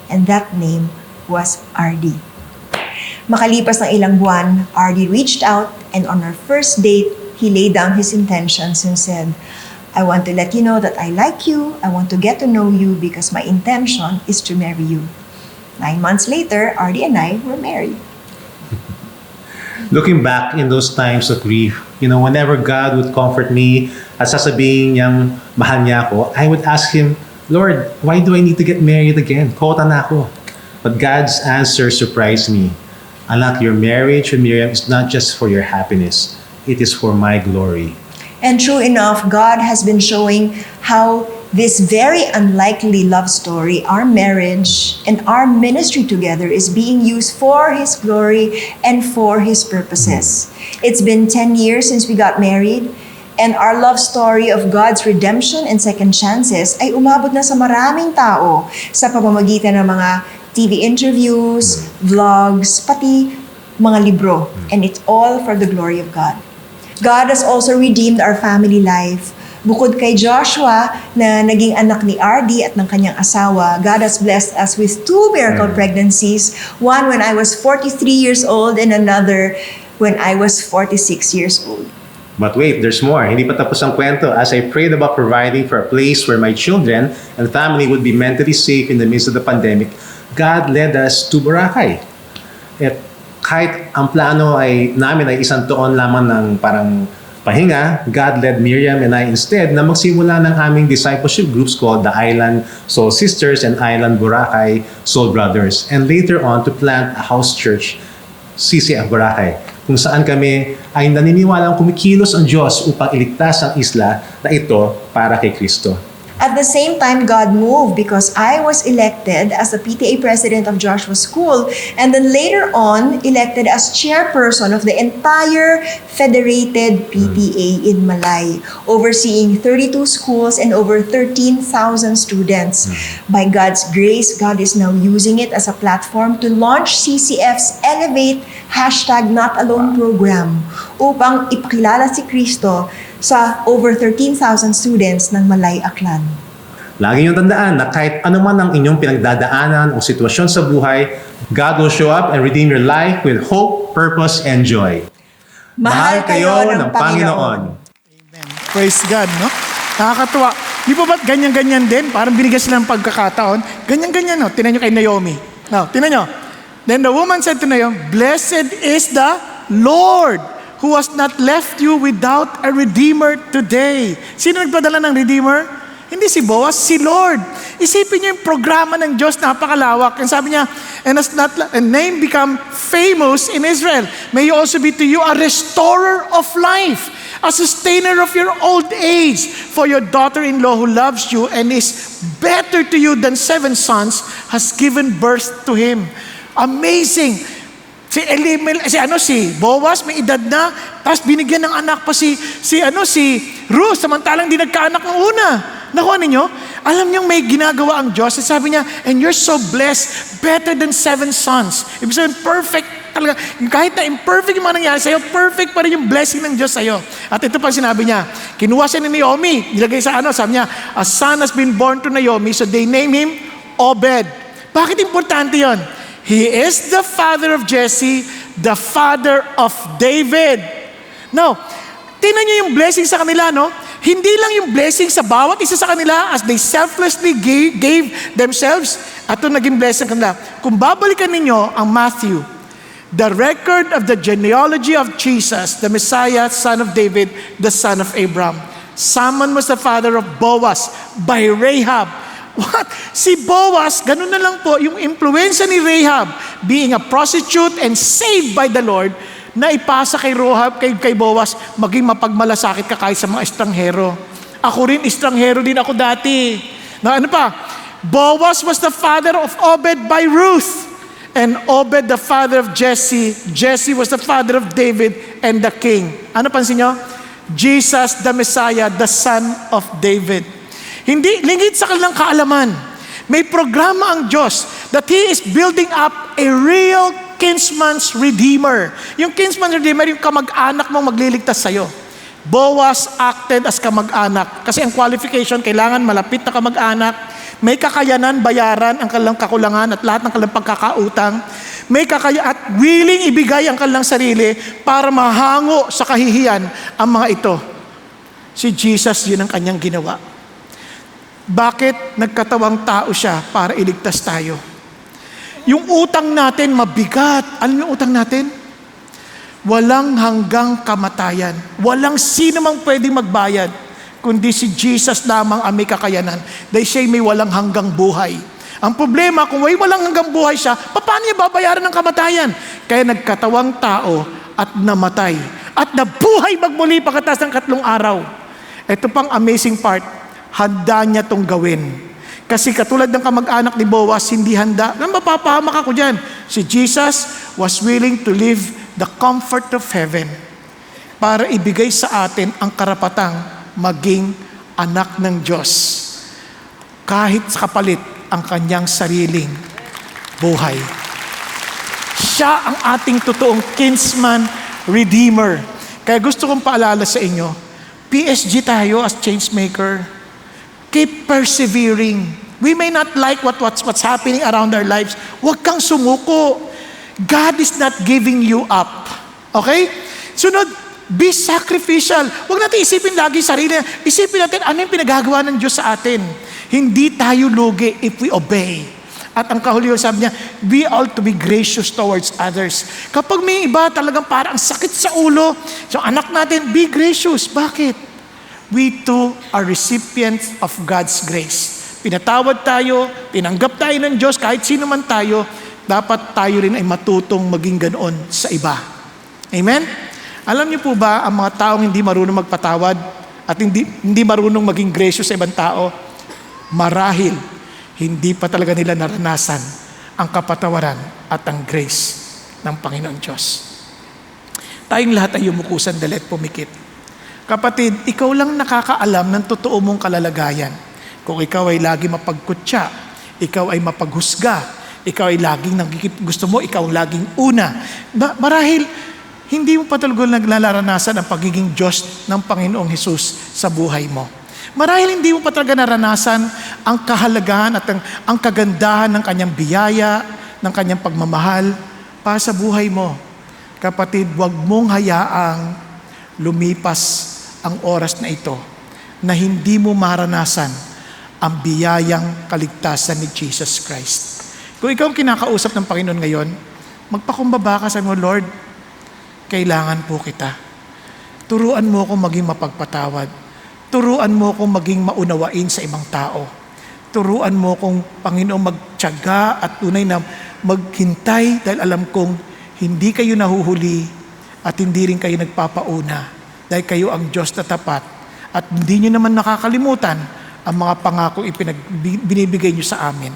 and that name was RD. Makalipas ng ilang buwan, RD reached out, and on our first date, he laid down his intentions and said, "I want to let you know that I like you, I want to get to know you because my intention is to marry you." 9 months later, RD and I were married. Looking back in those times of grief, whenever God would comfort me at sasabihin niyang mahal niya ako, I would ask Him, "Lord, why do I need to get married again? Kota na ako." But God's answer surprised me. "Anak, your marriage with Miriam is not just for your happiness. It is for my glory." And true enough, God has been showing how this very unlikely love story, our marriage and our ministry together, is being used for His glory and for His purposes. It's been 10 years since we got married, and our love story of God's redemption and second chances ay umabot na sa maraming tao sa pamamagitan ng mga TV interviews, vlogs, pati mga libro. And it's all for the glory of God. God has also redeemed our family life. Bukod kay Joshua na naging anak ni RD at ng kanyang asawa, God has blessed us with 2 miracle pregnancies. One when I was 43 years old and another when I was 46 years old. But wait, there's more. Hindi pa tapos ang kwento. As I prayed about providing for a place where my children and family would be mentally safe in the midst of the pandemic, God led us to Boracay. At kahit ang plano namin ay isang taon lamang ng parang pahinga, God led Miriam and I instead na magsimula ng aming discipleship groups called the Island Soul Sisters and Island Boracay Soul Brothers, and later on to plant a house church, CCF Boracay, kung saan kami ay naniniwalang kumikilos ang Diyos upang iligtas ang isla na ito para kay Kristo. At the same time, God moved because I was elected as the PTA president of Joshua School and then later on elected as chairperson of the entire federated PTA in Malay, overseeing 32 schools and over 13,000 students. By God's grace, God is now using it as a platform to launch CCF's Elevate #NotAlone program upang ipakilala si Kristo sa over 13,000 students ng Malay Aklan. Lagi niyong tandaan na kahit anuman ang inyong pinagdadaanan o sitwasyon sa buhay, God will show up and redeem your life with hope, purpose, and joy. Mahal kayo ng Panginoon. Amen. Praise God, no? Nakakatuwa. Di ba ba't ganyan-ganyan din? Parang binigyan sila ng pagkakataon. Ganyan-ganyan, no? Tinan nyo kay Naomi. No, tinan nyo. Then the woman said to Naomi, "Blessed is the Lord who has not left you without a Redeemer today." Sino nagpadala ng Redeemer? Hindi si Boaz, si Lord. Isipin niyo yung programa ng Diyos, napakalawak. And sabi niya, and has not a name become famous in Israel. May also be to you a restorer of life, a sustainer of your old age. For your daughter-in-law who loves you and is better to you than 7 sons has given birth to him. Amazing. Si Boaz may edad na, tapos binigyan ng anak pa si Ruth, samantalang di nagkaanak ng una. Nakuha ninyo? Alam niyo may ginagawa ang Diyos. At sabi niya, and you're so blessed, better than 7 sons. Ibig sabihin, perfect talaga. Kahit na imperfect yung mga nangyari sa'yo, perfect pa rin yung blessing ng Diyos sa'yo. At ito pa sinabi niya, kinuha siya ni Naomi, nilagay sa sabi niya, a son has been born to Naomi, so they name him Obed. Bakit importante yon? He is the father of Jesse, the father of David. Now, tingnan niyo yung blessing sa kanila, no? Hindi lang yung blessing sa bawat isa sa kanila as they selflessly gave themselves. At ito naging blessing kanila. Kung babalikan ninyo ang Matthew, the record of the genealogy of Jesus, the Messiah, son of David, the son of Abraham. Salmon was the father of Boaz by Rahab. What? Si Boaz, ganun na lang po, yung impluensya ni Rahab, being a prostitute and saved by the Lord, na ipasa kay Rahab, kay Boaz, maging mapagmalasakit ka kahit sa mga estranghero. Ako rin, estranghero din ako dati. Na ano pa? Boaz was the father of Obed by Ruth. And Obed the father of Jesse. Jesse was the father of David and the king. Ano pansin nyo? Jesus the Messiah, the son of David. Hindi, lingid sa kanilang kaalaman. May programa ang Diyos that He is building up a real kinsman's redeemer. Yung kinsman's redeemer, yung kamag-anak mong magliligtas sa'yo. Boaz acted as kamag-anak. Kasi ang qualification, kailangan malapit na kamag-anak, may kakayanan, bayaran ang kanilang kakulangan at lahat ng kanilang pagkakautang, may at willing ibigay ang kanilang sarili para mahango sa kahihiyan ang mga ito. Si Jesus, yun ang kanyang ginawa. Bakit nagkatawang tao siya para iligtas tayo? Yung utang natin mabigat. Alam yung utang natin? Walang hanggang kamatayan. Walang sino mang pwedeng magbayad, kundi si Jesus lamang ang may kakayanan. Dahil siya may walang hanggang buhay. Ang problema, kung may walang hanggang buhay siya, paano niya babayaran ng kamatayan? Kaya nagkatawang tao at namatay. At nabuhay magmuli pagkatapos ng 3 araw. Ito pang amazing part. Handa niya tong gawin. Kasi katulad ng kamag-anak ni Boaz, hindi handa. Mapapahamak ako dyan. Si Jesus was willing to leave the comfort of heaven para ibigay sa atin ang karapatang maging anak ng Diyos. Kahit sa kapalit ang kanyang sariling buhay. siya ang ating totoong kinsman redeemer. Kaya gusto kong paalala sa inyo, PSG tayo as change maker. Keep persevering. We may not like what's happening around our lives. Huwag kang sumuko. God is not giving you up. Okay? Sunod, be sacrificial. Huwag natin isipin lagi sarili. Isipin natin ano yung pinagagawa ng Diyos sa atin. Hindi tayo lugi if we obey. At ang kahulugan sabi niya, we all to be gracious towards others. Kapag may iba talagang parang sakit sa ulo, so anak natin, be gracious. Bakit? We too are recipients of God's grace. Pinatawad tayo, tinanggap tayo ng Diyos, kahit sino man tayo, dapat tayo rin ay matutong maging ganoon sa iba. Amen? Alam niyo po ba, ang mga taong hindi marunong magpatawad at hindi marunong maging gracious sa ibang tao, marahil, hindi pa talaga nila naranasan ang kapatawaran at ang grace ng Panginoon Diyos. Tayong lahat ay yumuko sandali at pumikit. Kapatid, ikaw lang nakakaalam ng totoo mong kalalagayan. Kung ikaw ay lagi mapagkutya, ikaw ay mapaghusga, ikaw ay laging gusto mo, ikaw laging una. Marahil, hindi mo pa talaga naglalarasan ang pagiging Diyos ng Panginoong Hesus sa buhay mo. Marahil hindi mo pa talaga naranasan ang kahalagahan at ang kagandahan ng kanyang biyaya, ng kanyang pagmamahal para sa buhay mo. Kapatid, huwag mong hayaang lumipas ang oras na ito na hindi mo maranasan ang biyayang kaligtasan ni Jesus Christ. Kung ikaw ang kinakausap ng Panginoon ngayon, magpakumbaba ka sa mo, Lord, kailangan po kita. Turuan mo akong maging mapagpatawad. Turuan mo akong maging maunawain sa ibang tao. Turuan mo akong, Panginoon, magtiyaga at tunay na maghintay dahil alam kong hindi kayo nahuhuli at hindi rin kayo nagpapauna dahil kayo ang Diyos na tapat at hindi nyo naman nakakalimutan ang mga pangakong binibigay nyo sa amin.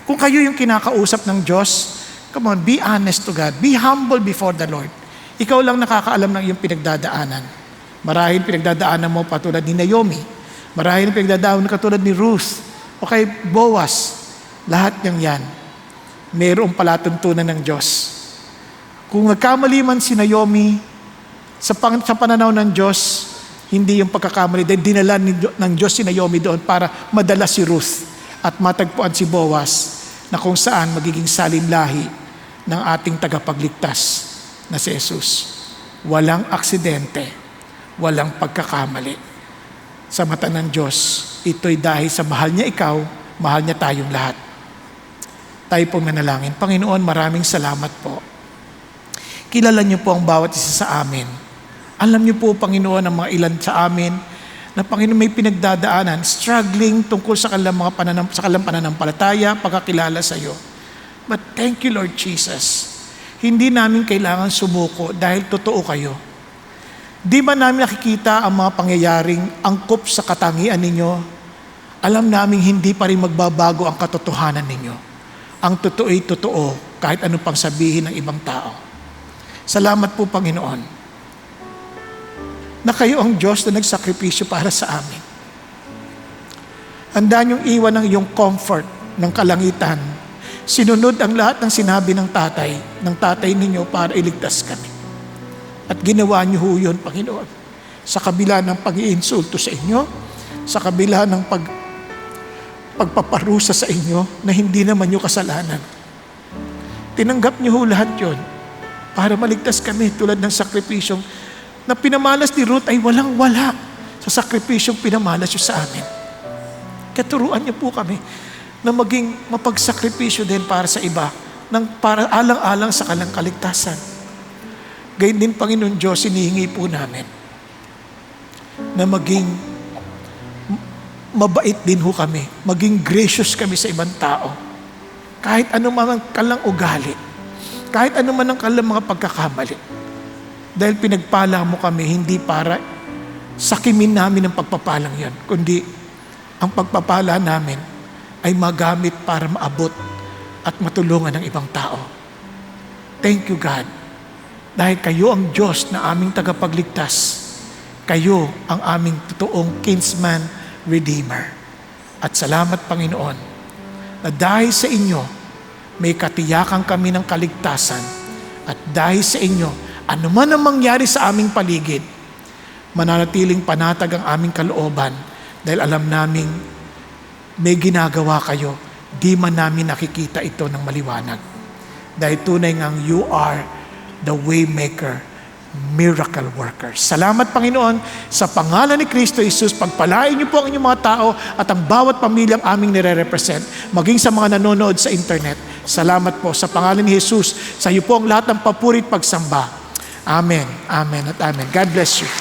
Kung kayo yung kinakausap ng Diyos, come on, be honest to God. Be humble before the Lord. Ikaw lang nakakaalam ng iyong pinagdadaanan. Marahil pinagdadaanan mo patulad ni Naomi. Marahil pinagdadaanan katulad ni Ruth o kay Boaz. Lahat niyang yan, mayroong palatuntunan ng Diyos. Kung nagkamali man si Naomi, sa pananaw ng Diyos, hindi yung pagkakamali. Dahil dinala ng Diyos si Naomi doon para madala si Ruth at matagpuan si Boaz na kung saan magiging salimlahi ng ating tagapagligtas na si Jesus. Walang aksidente. Walang pagkakamali. Sa mata ng Diyos, ito'y dahil sa mahal niya ikaw, mahal niya tayong lahat. Tayo po manalangin. Panginoon, maraming salamat po. Kilala niyo po ang bawat isa sa amin. Alam niyo po, Panginoon, ang mga ilan sa amin na Panginoon may pinagdadaanan, struggling tungkol sa kanilang mga pananampalataya, pagkakilala sa iyo. But thank you, Lord Jesus. Hindi namin kailangan sumuko dahil totoo kayo. Di ba namin nakikita ang mga pangyayaring angkop sa katangian ninyo? Alam namin hindi pa rin magbabago ang katotohanan ninyo. Ang totoo'y totoo kahit anong pang sabihin ng ibang tao. Salamat po, Panginoon, na kayo ang Diyos na nagsakripisyo para sa amin. Handa niyong iwan ng iyong comfort ng kalangitan. Sinunod ang lahat ng sinabi ng tatay ninyo para iligtas kami. At ginawa niyo ho yun, Panginoon. Sa kabila ng pag-iinsulto sa inyo, sa kabila ng pagpaparusa sa inyo na hindi naman niyo kasalanan. Tinanggap niyo ho lahat yun para maligtas kami tulad ng sakripisyong na pinamalas ni Ruth ay walang-wala sa sakripisyong pinamalas niyo sa amin. Katuruan niyo po kami na maging mapagsakripisyo din para sa iba para alang-alang sa kanilang kaligtasan. Gayun din, Panginoon Diyos, hinihingi po namin na maging mabait din ho kami, maging gracious kami sa ibang tao. Kahit ano man ang kalang ugali, kahit ano man ang kalang mga pagkakamali. Dahil pinagpala mo kami, hindi para sakimin namin ang pagpapalang yan, kundi ang pagpapala namin ay magamit para maabot at matulungan ng ibang tao. Thank you, God. Dahil kayo ang Diyos na aming tagapagligtas. Kayo ang aming totoong kinsman redeemer. At salamat, Panginoon, na dahil sa inyo, may katiyakan kami ng kaligtasan At dahil sa inyo, ano man ang mangyari sa aming paligid, mananatiling panatag ang aming kalooban dahil alam naming may ginagawa kayo, di man namin nakikita ito ng maliwanag. Dahil tunay ngang you are the way maker, miracle worker. Salamat Panginoon, sa pangalan ni Kristo Jesus, pagpalain niyo po ang inyong mga tao at ang bawat pamilyang aming nire-represent, maging sa mga nanonood sa internet. Salamat po sa pangalan ni Jesus. Sa iyo po ang lahat ng papuri at pagsamba. Amen, amen at amen. God bless you.